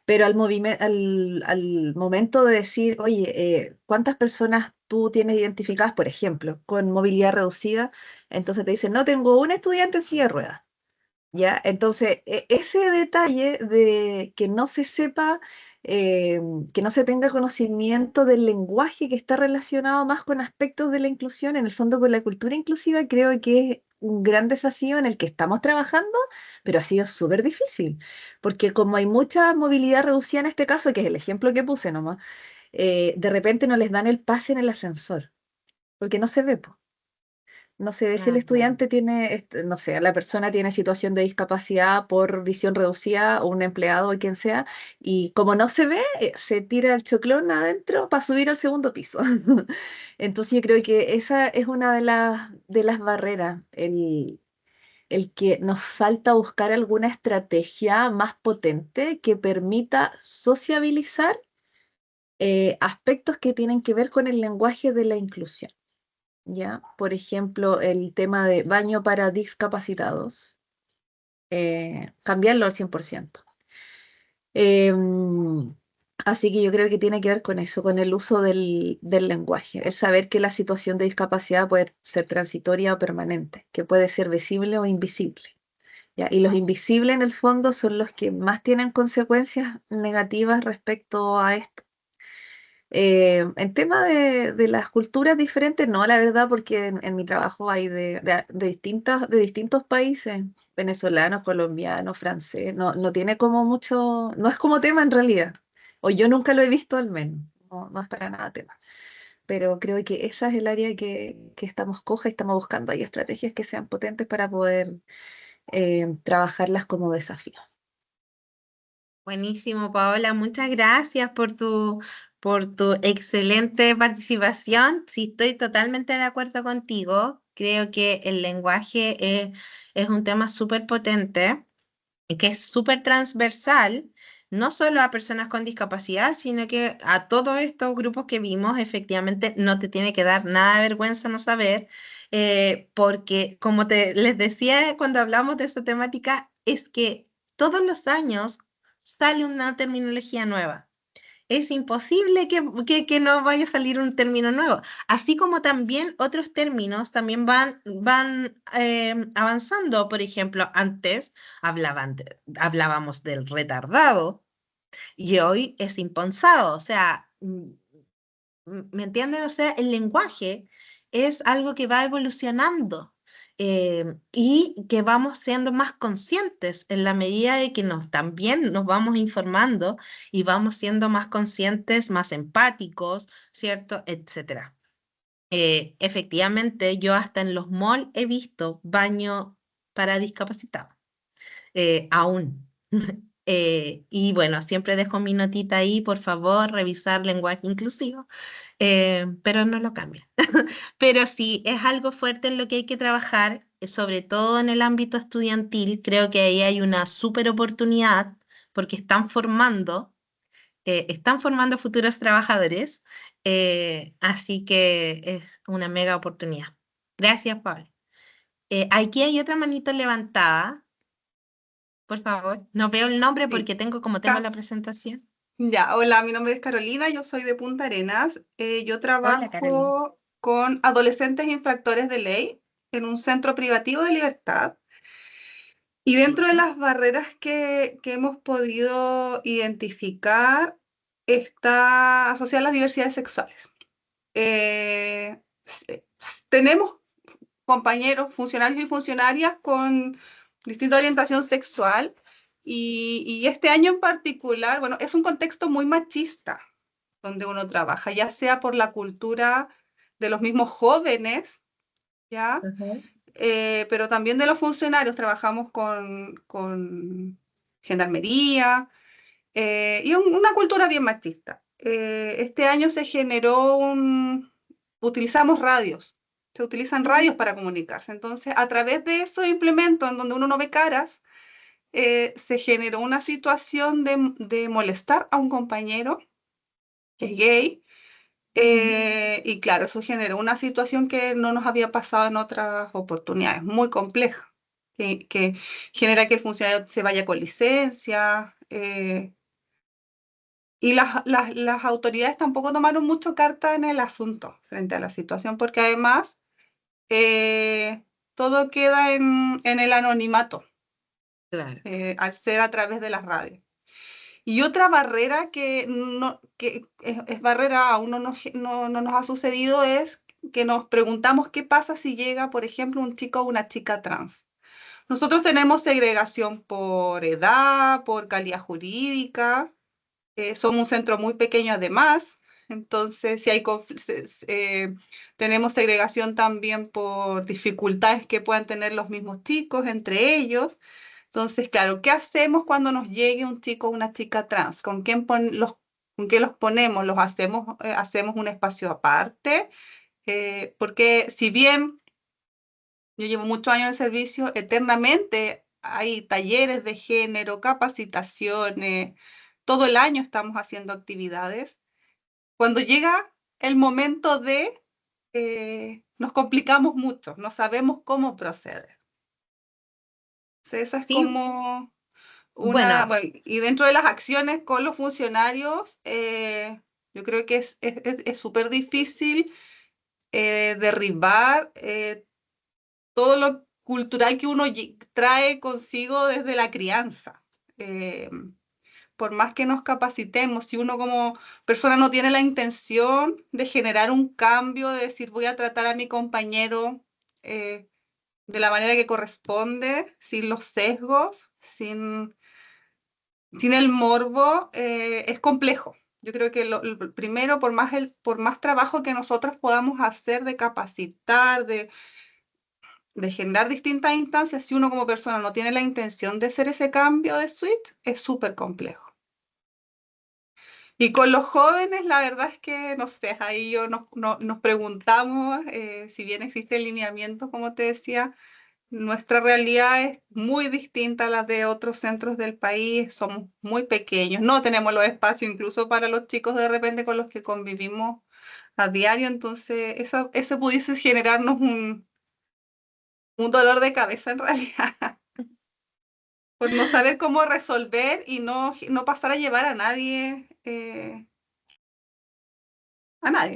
Pero al momento de decir, oye, ¿cuántas personas tú tienes identificadas, por ejemplo, con movilidad reducida? Entonces te dicen, no, tengo un estudiante en silla de ruedas. ¿Ya? Entonces, ese detalle de que no se sepa, eh, que no se tenga conocimiento del lenguaje que está relacionado más con aspectos de la inclusión, en el fondo con la cultura inclusiva, creo que es un gran desafío en el que estamos trabajando, pero ha sido súper difícil, porque como hay mucha movilidad reducida en este caso, que es el ejemplo que puse nomás, de repente no les dan el pase en el ascensor, porque no se ve, po. No se ve si el Ujú. estudiante tiene, no sé, la persona tiene situación de discapacidad por visión reducida o un empleado o quien sea, y como no se ve, se tira el choclón adentro para subir al segundo piso. Entonces yo creo que esa es una de las barreras, el que nos falta buscar alguna estrategia más potente que permita sociabilizar aspectos que tienen que ver con el lenguaje de la inclusión, ¿ya? Por ejemplo, el tema de baño para discapacitados, cambiarlo al 100%. Em, Así que yo creo que tiene que ver con eso, con el uso del lenguaje, el saber que la situación de discapacidad puede ser transitoria o permanente, que puede ser visible o invisible. ¿Ya? Y los invisibles en el fondo son los que más tienen consecuencias negativas respecto a esto. En tema de las culturas diferentes, no, la verdad, porque en mi trabajo hay de distintos países, venezolanos, colombianos, francés, no tiene como mucho, no es como tema en realidad, o yo nunca lo he visto al menos, no es para nada tema, pero creo que esa es el área que estamos coja y estamos buscando, hay estrategias que sean potentes para poder trabajarlas como desafío. Buenísimo, Paola. Muchas gracias por tu excelente participación. Sí, estoy totalmente de acuerdo contigo. Creo que el lenguaje es un tema súper potente y que es súper transversal, no solo a personas con discapacidad, sino que a todos estos grupos que vimos, efectivamente, no te tiene que dar nada de vergüenza no saber, porque como les decía cuando hablamos de esta temática, es que todos los años sale una terminología nueva. Es imposible que no vaya a salir un término nuevo. Así como también otros términos también van avanzando. Por ejemplo, antes hablábamos del retardado y hoy es impensado. O sea, ¿me entienden? O sea, el lenguaje es algo que va evolucionando y que vamos siendo más conscientes en la medida de que también nos vamos informando y vamos siendo más conscientes, más empáticos, ¿cierto? Etcétera. Efectivamente, yo hasta en los malls he visto baño para discapacitados, aún. Y bueno, siempre dejo mi notita ahí, por favor, revisar lenguaje inclusivo, pero no lo cambia. Pero sí, es algo fuerte en lo que hay que trabajar, sobre todo en el ámbito estudiantil. Creo que ahí hay una súper oportunidad porque están formando futuros trabajadores, así que es una mega oportunidad. Gracias, Pablo. Aquí hay otra manito levantada, por favor. No veo el nombre Sí. porque como tengo Ca- la presentación. Ya, hola, mi nombre es Carolina, yo soy de Punta Arenas. Yo Hola, Carolina. trabajo con adolescentes infractores de ley en un centro privativo de libertad. Y dentro de Perfecto. las barreras que hemos podido identificar está asociar las diversidades sexuales. Tenemos compañeros, funcionarios y funcionarias con distinta orientación sexual y este año en particular, bueno, es un contexto muy machista donde uno trabaja, ya sea por la cultura de los mismos jóvenes, ¿ya? Ajá. Pero también de los funcionarios, trabajamos con gendarmería y una cultura bien machista. Este año se generó utilizamos radios, se utilizan radios Mm. para comunicarse. Entonces, a través de esos implementos en donde uno no ve caras, se generó una situación de molestar a un compañero que es gay. Mm. Y claro, eso generó una situación que no nos había pasado en otras oportunidades, muy compleja, que genera que el funcionario se vaya con licencia. Y las autoridades tampoco tomaron mucho carta en el asunto frente a la situación, porque además eh, todo queda en el anonimato, Claro. al ser a través de las radios. Y otra barrera que es barrera, aún no nos ha sucedido, es que nos preguntamos qué pasa si llega, por ejemplo, un chico o una chica trans. Nosotros tenemos segregación por edad, por calidad jurídica, somos un centro muy pequeño además, entonces si hay tenemos segregación también por dificultades que puedan tener los mismos chicos entre ellos. Entonces, claro, ¿qué hacemos cuando nos llegue un chico o una chica trans? ¿Con qué los ponemos? ¿Los hacemos un espacio aparte? Porque si bien yo llevo muchos años en el servicio, eternamente hay talleres de género, capacitaciones, todo el año estamos haciendo actividades. cuando llega el momento de, nos complicamos mucho, no sabemos cómo proceder. Esa es Sí, como bueno, bueno, y dentro de las acciones con los funcionarios, yo creo que es súper difícil derribar todo lo cultural que uno trae consigo desde la crianza. Eh, por más que nos capacitemos, si uno como persona no tiene la intención de generar un cambio, de decir voy a tratar a mi compañero de la manera que corresponde, sin los sesgos, sin el morbo, es complejo. Yo creo que lo primero, por más trabajo que nosotros podamos hacer de capacitar, de generar distintas instancias, si uno como persona no tiene la intención de hacer ese cambio de switch, es súper complejo. Y con los jóvenes, la verdad es que, no sé, ahí nos preguntamos, si bien existe el lineamiento, como te decía, nuestra realidad es muy distinta a la de otros centros del país, somos muy pequeños, no tenemos los espacios incluso para los chicos de repente con los que convivimos a diario, entonces eso pudiese generarnos un dolor de cabeza en realidad, por no saber cómo resolver y no pasar a llevar a nadie en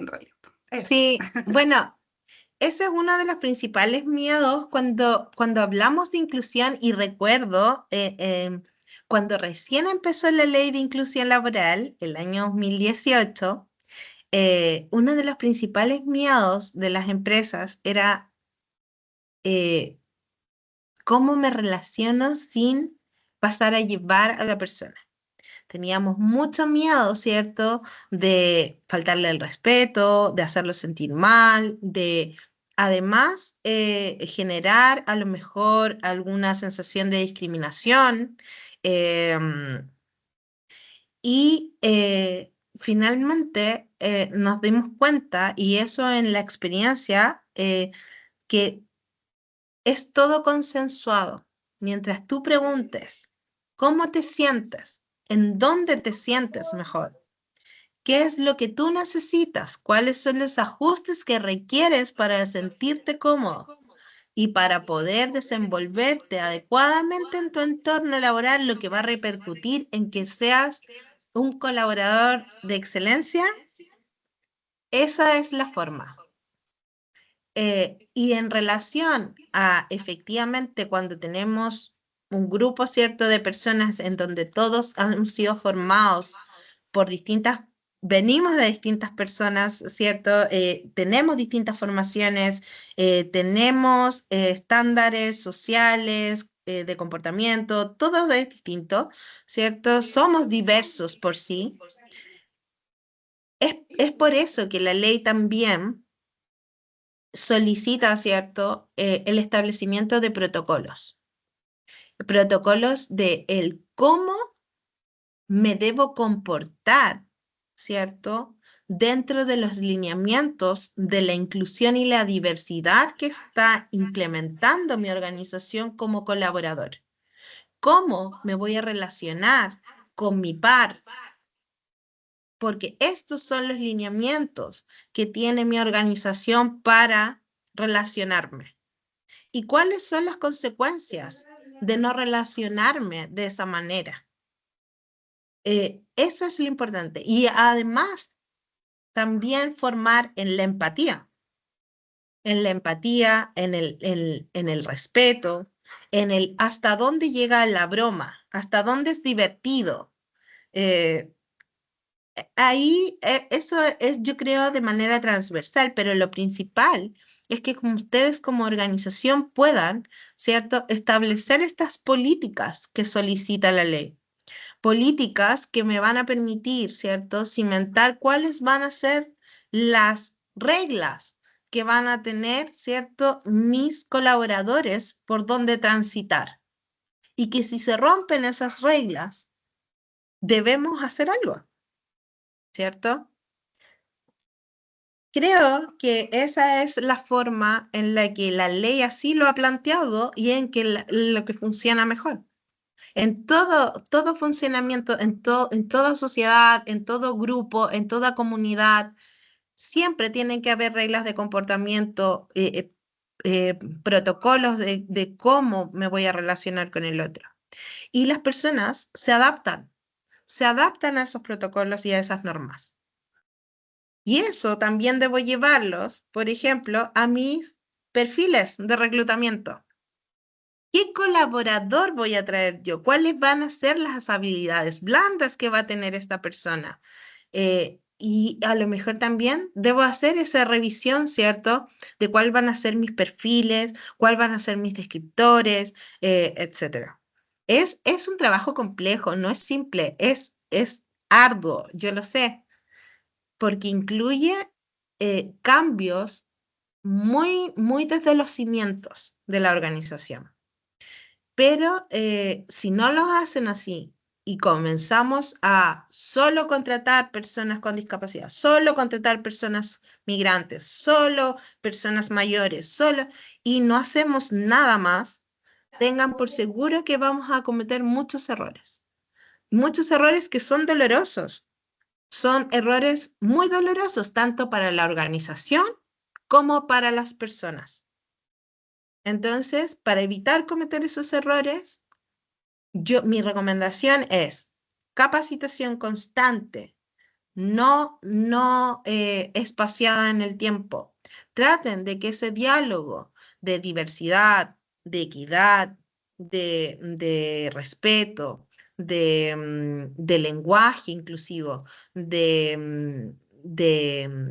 realidad. Eso. sí, bueno, ese es uno de los principales miedos cuando hablamos de inclusión y recuerdo cuando recién empezó la ley de inclusión laboral, el año 2018, uno de los principales miedos de las empresas era eh, cómo me relaciono sin pasar a llevar a la persona. Teníamos mucho miedo, ¿cierto? De faltarle el respeto, de hacerlo sentir mal, de además generar a lo mejor alguna sensación de discriminación. Finalmente nos dimos cuenta, y eso en la experiencia, que es todo consensuado. Mientras tú preguntes cómo te sientes, en dónde te sientes mejor, qué es lo que tú necesitas, cuáles son los ajustes que requieres para sentirte cómodo y para poder desenvolverte adecuadamente en tu entorno laboral, lo que va a repercutir en que seas un colaborador de excelencia, esa es la forma. Y en relación a efectivamente cuando tenemos un grupo cierto de personas en donde todos han sido formados por venimos de distintas personas, ¿cierto? Tenemos distintas formaciones, tenemos estándares sociales, de comportamiento, todo es distinto, ¿cierto? Somos diversos por sí. Es por eso que la ley también solicita, ¿cierto?, el establecimiento de protocolos de el cómo me debo comportar, ¿cierto?, dentro de los lineamientos de la inclusión y la diversidad que está implementando mi organización como colaborador. ¿Cómo me voy a relacionar con mi par? Porque estos son los lineamientos que tiene mi organización para relacionarme. ¿Y cuáles son las consecuencias de no relacionarme de esa manera? Eso es lo importante. Y además, también formar en la empatía, en el respeto, en el hasta dónde llega la broma, hasta dónde es divertido. Eh, Ahí eso es, yo creo, de manera transversal, pero lo principal es que como ustedes como organización puedan, ¿cierto?, establecer estas políticas que solicita la ley. Políticas que me van a permitir, ¿cierto?, cimentar cuáles van a ser las reglas que van a tener, ¿cierto?, mis colaboradores por dónde transitar. Y que si se rompen esas reglas, debemos hacer algo, ¿cierto? Creo que esa es la forma en la que la ley así lo ha planteado y en que lo que funciona mejor. En todo funcionamiento, en toda sociedad, en todo grupo, en toda comunidad, siempre tienen que haber reglas de comportamiento, protocolos de cómo me voy a relacionar con el otro. Y las personas se adaptan a esos protocolos y a esas normas. Y eso también debo llevarlos, por ejemplo, a mis perfiles de reclutamiento. ¿Qué colaborador voy a traer yo? ¿Cuáles van a ser las habilidades blandas que va a tener esta persona? Y a lo mejor también debo hacer esa revisión, ¿cierto? De cuáles van a ser mis perfiles, cuáles van a ser mis descriptores, etcétera. Es un trabajo complejo, no es simple, es arduo, yo lo sé, porque incluye cambios muy desde los cimientos de la organización. Pero si no lo hacen así y comenzamos a solo contratar personas con discapacidad, solo contratar personas migrantes, solo personas mayores, y no hacemos nada más, tengan por seguro que vamos a cometer muchos errores que son dolorosos, son errores muy dolorosos tanto para la organización como para las personas. Entonces, para evitar cometer esos errores, mi recomendación es capacitación constante, no espaciada en el tiempo. Traten de que ese diálogo de diversidad, de equidad, de respeto, de lenguaje inclusivo, de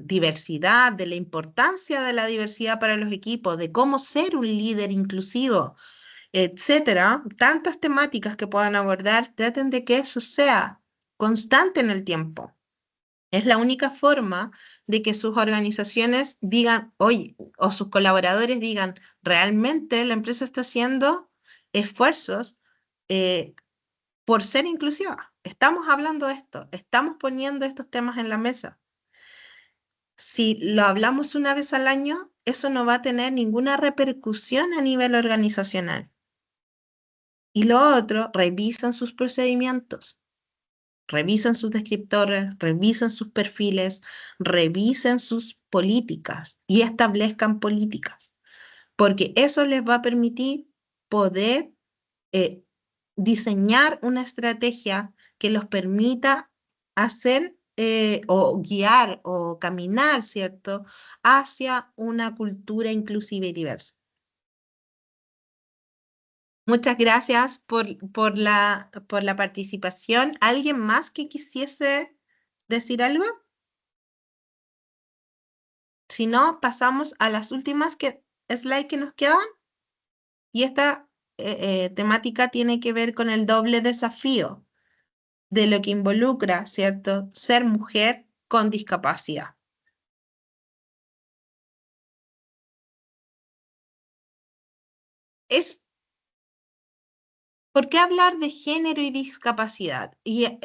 diversidad, de la importancia de la diversidad para los equipos, de cómo ser un líder inclusivo, etcétera, tantas temáticas que puedan abordar, traten de que eso sea constante en el tiempo. Es la única forma de que sus organizaciones digan, oye, o sus colaboradores digan, realmente la empresa está haciendo esfuerzos eh, por ser inclusiva. Estamos hablando de esto, estamos poniendo estos temas en la mesa. Si lo hablamos una vez al año, eso no va a tener ninguna repercusión a nivel organizacional. Y lo otro, revisan sus procedimientos, revisen sus descriptores, revisen sus perfiles, revisen sus políticas y establezcan políticas, porque eso les va a permitir poder eh, diseñar una estrategia que los permita hacer o guiar o caminar, ¿cierto?, hacia una cultura inclusiva y diversa. Muchas gracias por la participación. ¿Alguien más que quisiese decir algo? Si no, pasamos a las últimas slides que nos quedan. Y esta temática tiene que ver con el doble desafío de lo que involucra, ¿cierto?, ser mujer con discapacidad. ¿Por qué hablar de género y discapacidad? Y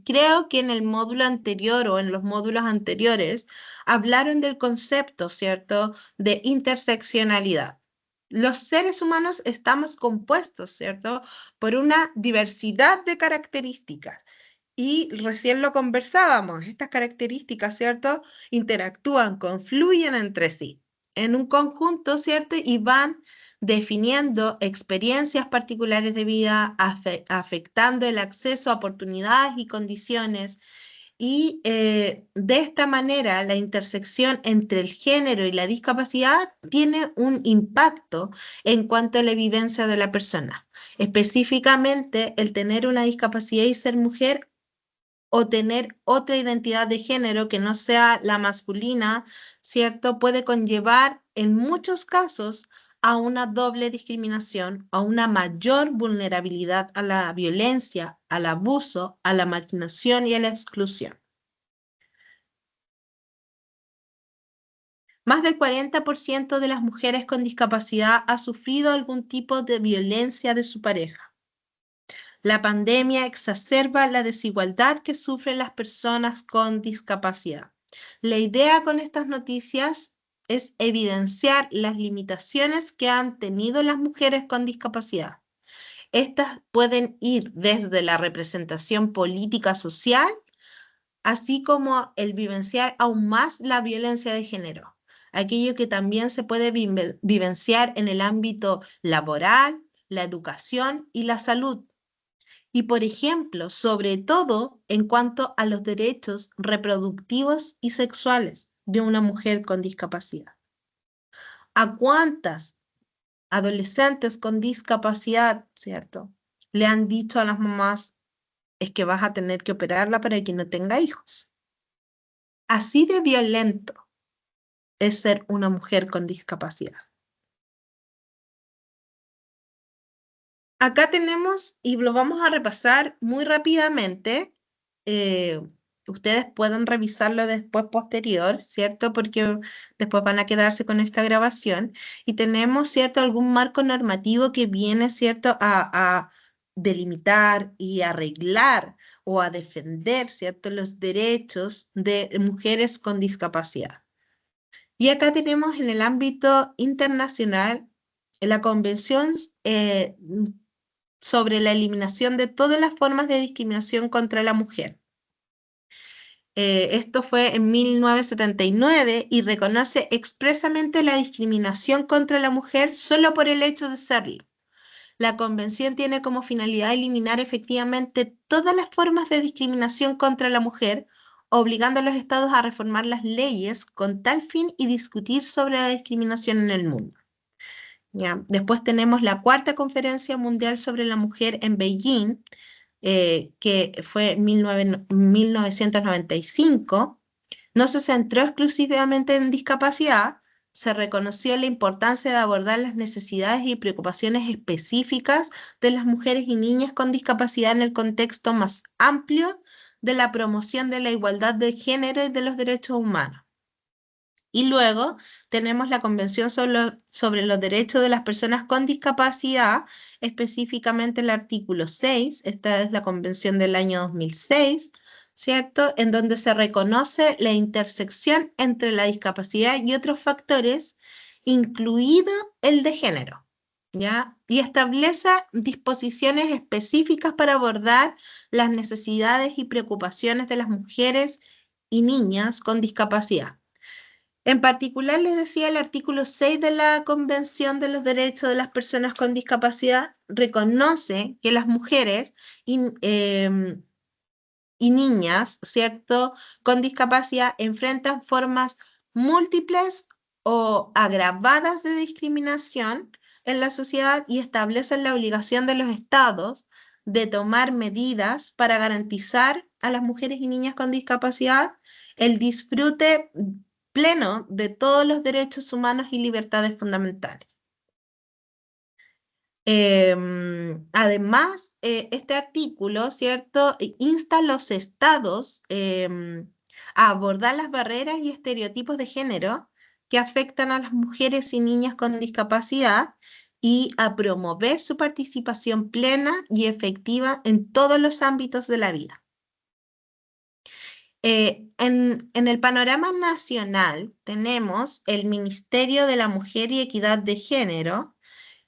creo que en el módulo anterior o en los módulos anteriores hablaron del concepto, ¿cierto?, de interseccionalidad. Los seres humanos estamos compuestos, ¿cierto?, por una diversidad de características. Y recién lo conversábamos, estas características, ¿cierto?, interactúan, confluyen entre sí en un conjunto, ¿cierto?, y van definiendo experiencias particulares de vida, afectando el acceso a oportunidades y condiciones. Y de esta manera, la intersección entre el género y la discapacidad tiene un impacto en cuanto a la vivencia de la persona. Específicamente, el tener una discapacidad y ser mujer o tener otra identidad de género que no sea la masculina, ¿cierto?, puede conllevar en muchos casos a una doble discriminación, a una mayor vulnerabilidad a la violencia, al abuso, a la marginación y a la exclusión. Más del 40% de las mujeres con discapacidad ha sufrido algún tipo de violencia de su pareja. La pandemia exacerba la desigualdad que sufren las personas con discapacidad. La idea con estas noticias es evidenciar las limitaciones que han tenido las mujeres con discapacidad, Estas pueden ir desde la representación política social, así como el vivenciar aún más la violencia de género, aquello que también se puede vivenciar en el ámbito laboral, la educación y la salud. Y, por ejemplo, sobre todo en cuanto a los derechos reproductivos y sexuales de una mujer con discapacidad. ¿A cuántas adolescentes con discapacidad, cierto, le han dicho a las mamás, es que vas a tener que operarla para que no tenga hijos? Así de violento es ser una mujer con discapacidad. Acá tenemos, y lo vamos a repasar muy rápidamente, ustedes pueden revisarlo después posterior, ¿cierto? Porque después van a quedarse con esta grabación. Y tenemos, ¿cierto?, algún marco normativo que viene, ¿cierto?, a delimitar y arreglar o a defender, ¿cierto?, los derechos de mujeres con discapacidad. Y acá tenemos en el ámbito internacional la Convención sobre la eliminación de todas las formas de discriminación contra la mujer. Esto fue en 1979 y reconoce expresamente la discriminación contra la mujer solo por el hecho de serlo. La convención tiene como finalidad eliminar efectivamente todas las formas de discriminación contra la mujer, obligando a los estados a reformar las leyes con tal fin y discutir sobre la discriminación en el mundo. ¿Ya? Después tenemos la Cuarta Conferencia Mundial sobre la Mujer en Beijing, que fue en 1995. No se centró exclusivamente en discapacidad, se reconoció la importancia de abordar las necesidades y preocupaciones específicas de las mujeres y niñas con discapacidad en el contexto más amplio de la promoción de la igualdad de género y de los derechos humanos. Y luego tenemos la Convención sobre los Derechos de las Personas con Discapacidad, específicamente el artículo 6, esta es la Convención del año 2006, ¿cierto? En donde se reconoce la intersección entre la discapacidad y otros factores, incluido el de género, ¿ya? Y establece disposiciones específicas para abordar las necesidades y preocupaciones de las mujeres y niñas con discapacidad. En particular, les decía, el artículo 6 de la Convención de los Derechos de las Personas con Discapacidad reconoce que las mujeres y niñas, ¿cierto?, con discapacidad enfrentan formas múltiples o agravadas de discriminación en la sociedad y establecen la obligación de los estados de tomar medidas para garantizar a las mujeres y niñas con discapacidad el disfrute pleno de todos los derechos humanos y libertades fundamentales. Además, este artículo, ¿cierto?, insta a los estados a abordar las barreras y estereotipos de género que afectan a las mujeres y niñas con discapacidad y a promover su participación plena y efectiva en todos los ámbitos de la vida. En el panorama nacional tenemos el Ministerio de la Mujer y Equidad de Género.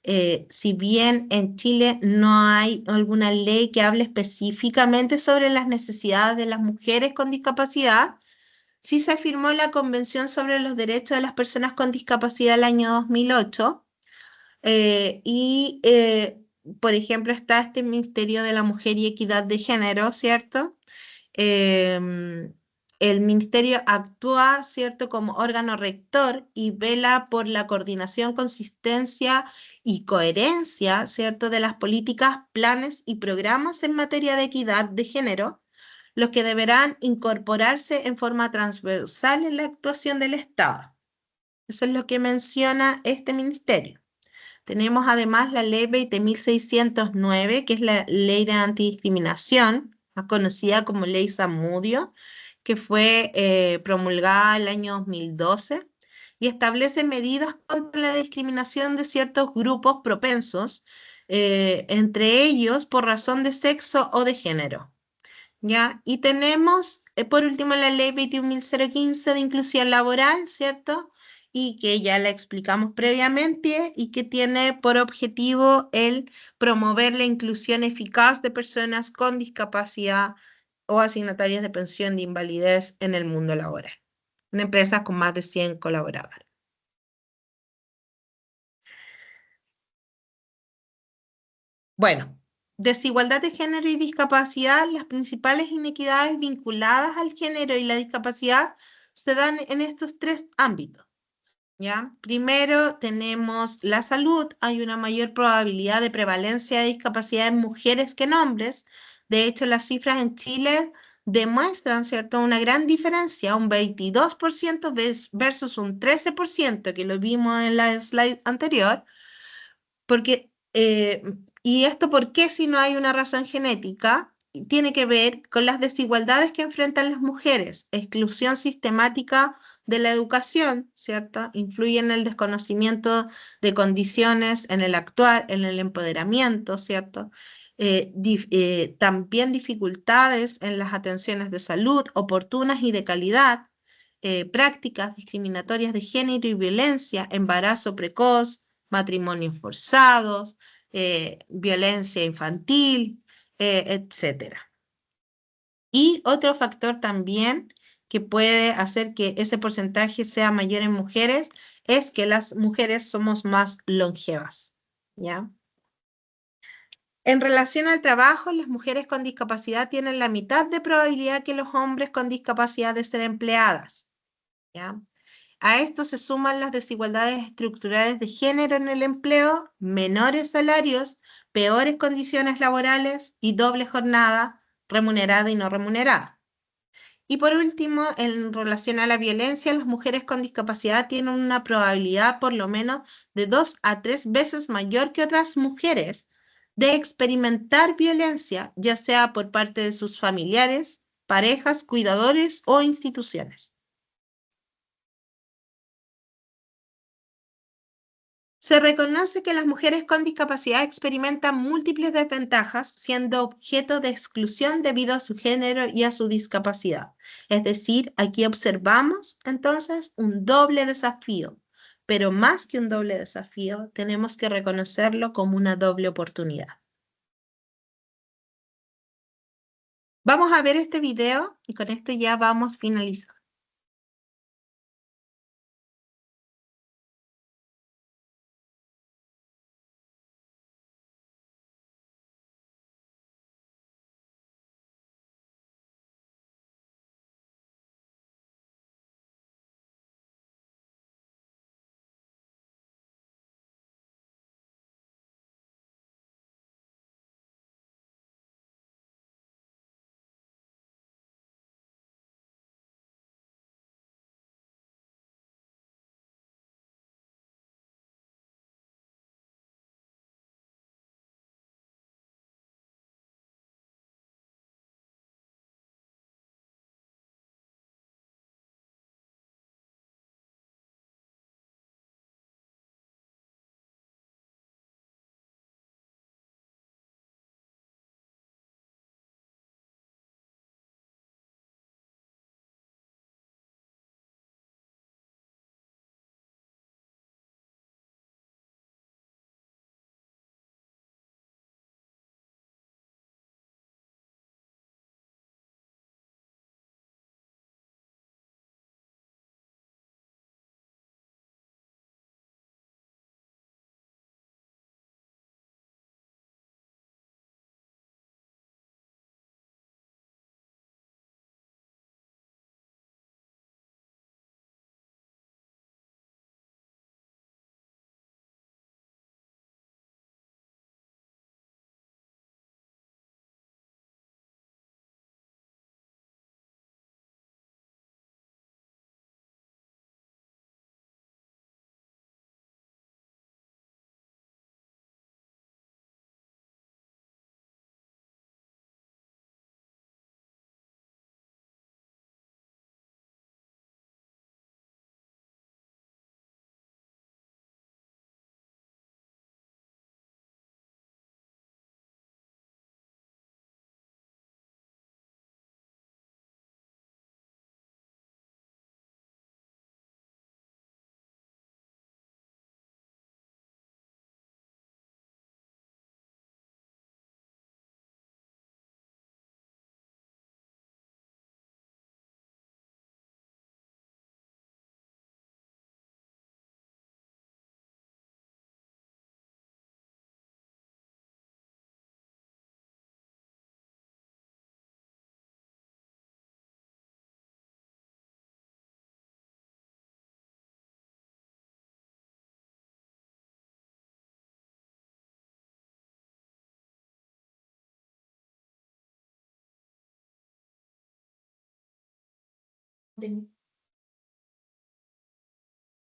Si bien en Chile no hay alguna ley que hable específicamente sobre las necesidades de las mujeres con discapacidad, sí se firmó la Convención sobre los Derechos de las Personas con Discapacidad el año 2008. Por ejemplo, está este Ministerio de la Mujer y Equidad de Género, ¿cierto? El ministerio actúa, ¿cierto?, como órgano rector y vela por la coordinación, consistencia y coherencia, ¿cierto?, de las políticas, planes y programas en materia de equidad de género, los que deberán incorporarse en forma transversal en la actuación del Estado. Eso es lo que menciona este ministerio. Tenemos además la ley 20.609, que es la ley de antidiscriminación, más conocida como ley Zamudio, que fue promulgada el año 2012 y establece medidas contra la discriminación de ciertos grupos propensos, entre ellos por razón de sexo o de género. ¿Ya? Y tenemos, por último, la ley 21.015 de inclusión laboral, ¿cierto?, y que ya la explicamos previamente y que tiene por objetivo el promover la inclusión eficaz de personas con discapacidad o asignatarias de pensión de invalidez en el mundo laboral, en empresas con más de 100 colaboradores. Bueno, desigualdad de género y discapacidad, las principales inequidades vinculadas al género y la discapacidad se dan en estos tres ámbitos. ¿Ya? Primero tenemos la salud, hay una mayor probabilidad de prevalencia de discapacidad en mujeres que en hombres. De hecho, las cifras en Chile demuestran, ¿cierto?, una gran diferencia, un 22% versus un 13% que lo vimos en la slide anterior, porque, ¿y esto por qué si no hay una razón genética? Tiene que ver con las desigualdades que enfrentan las mujeres, exclusión sistemática de la educación, ¿cierto? Influye en el desconocimiento de condiciones, en el actuar, en el empoderamiento, ¿cierto? También dificultades en las atenciones de salud oportunas y de calidad, prácticas discriminatorias de género y violencia, embarazo precoz, matrimonios forzados, violencia infantil, etcétera. Y otro factor también que puede hacer que ese porcentaje sea mayor en mujeres es que las mujeres somos más longevas, ¿ya? En relación al trabajo, las mujeres con discapacidad tienen la mitad de probabilidad que los hombres con discapacidad de ser empleadas, ¿ya? A esto se suman las desigualdades estructurales de género en el empleo, menores salarios, peores condiciones laborales y doble jornada remunerada y no remunerada. Y por último, en relación a la violencia, las mujeres con discapacidad tienen una probabilidad por lo menos de 2 a 3 veces mayor que otras mujeres de experimentar violencia, ya sea por parte de sus familiares, parejas, cuidadores o instituciones. Se reconoce que las mujeres con discapacidad experimentan múltiples desventajas, siendo objeto de exclusión debido a su género y a su discapacidad. Es decir, aquí observamos entonces un doble desafío, pero más que un doble desafío, tenemos que reconocerlo como una doble oportunidad. Vamos a ver este video y con esto ya vamos finalizando.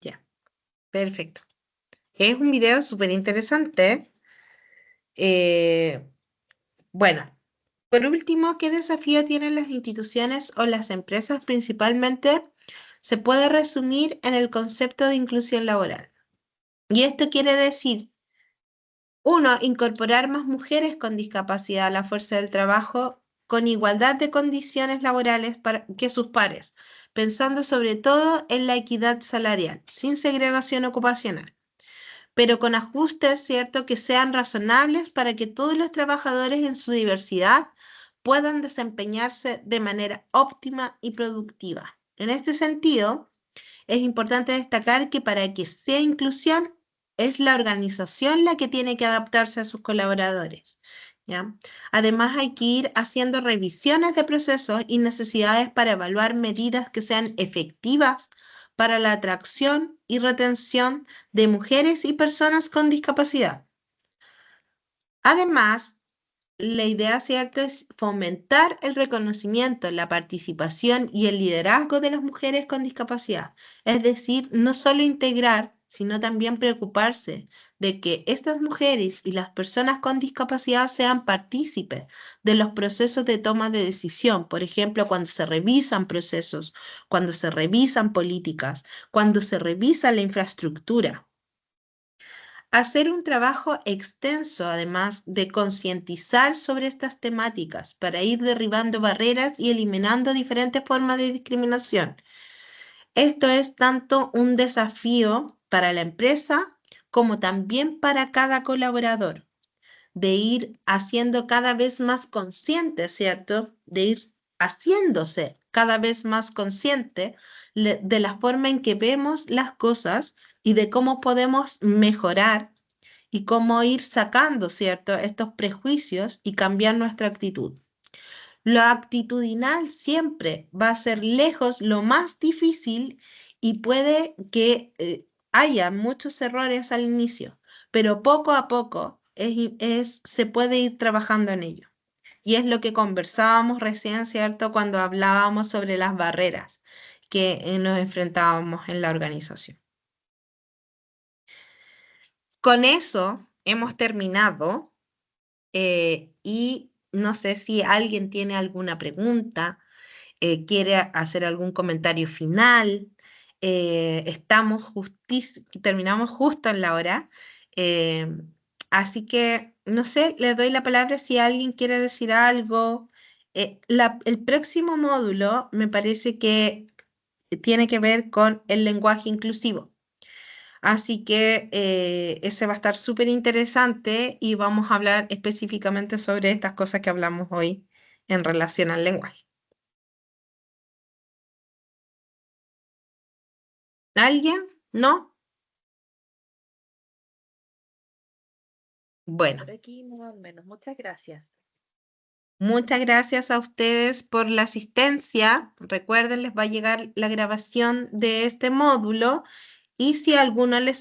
Ya, perfecto. Es un video súper interesante. Bueno, por último, ¿qué desafío tienen las instituciones o las empresas principalmente? Se puede resumir en el concepto de inclusión laboral. Y esto quiere decir, uno, incorporar más mujeres con discapacidad a la fuerza del trabajo con igualdad de condiciones laborales que sus pares, pensando sobre todo en la equidad salarial, sin segregación ocupacional, pero con ajustes, ¿cierto?, que sean razonables para que todos los trabajadores en su diversidad puedan desempeñarse de manera óptima y productiva. En este sentido, es importante destacar que para que sea inclusión, es la organización la que tiene que adaptarse a sus colaboradores, ¿ya? Además, hay que ir haciendo revisiones de procesos y necesidades para evaluar medidas que sean efectivas para la atracción y retención de mujeres y personas con discapacidad. Además, la idea, ¿cierto?, es fomentar el reconocimiento, la participación y el liderazgo de las mujeres con discapacidad. Es decir, no solo integrar, sino también preocuparse de que estas mujeres y las personas con discapacidad sean partícipes de los procesos de toma de decisión. Por ejemplo, cuando se revisan procesos, cuando se revisan políticas, cuando se revisa la infraestructura. Hacer un trabajo extenso, además de concientizar sobre estas temáticas para ir derribando barreras y eliminando diferentes formas de discriminación. Esto es tanto un desafío para la empresa como también para cada colaborador, de ir haciendo cada vez más consciente, ¿cierto? De ir haciéndose cada vez más consciente de la forma en que vemos las cosas y de cómo podemos mejorar y cómo ir sacando, ¿cierto?, estos prejuicios y cambiar nuestra actitud. Lo actitudinal siempre va a ser lejos lo más difícil y puede que haya muchos errores al inicio, pero poco a poco se puede ir trabajando en ello. Y es lo que conversábamos recién, ¿cierto?, cuando hablábamos sobre las barreras que nos enfrentábamos en la organización. Con eso hemos terminado y no sé si alguien tiene alguna pregunta, quiere hacer algún comentario final. Terminamos justo en la hora, eh, así que no sé, les doy la palabra si alguien quiere decir algo. El próximo módulo me parece que tiene que ver con el lenguaje inclusivo. Así que ese va a estar súper interesante y vamos a hablar específicamente sobre estas cosas que hablamos hoy en relación al lenguaje. ¿Alguien? ¿No? Bueno, Por aquí no, al menos. Muchas gracias. muchas gracias a ustedes por la asistencia. Recuerden, les va a llegar la grabación de este módulo y si alguno les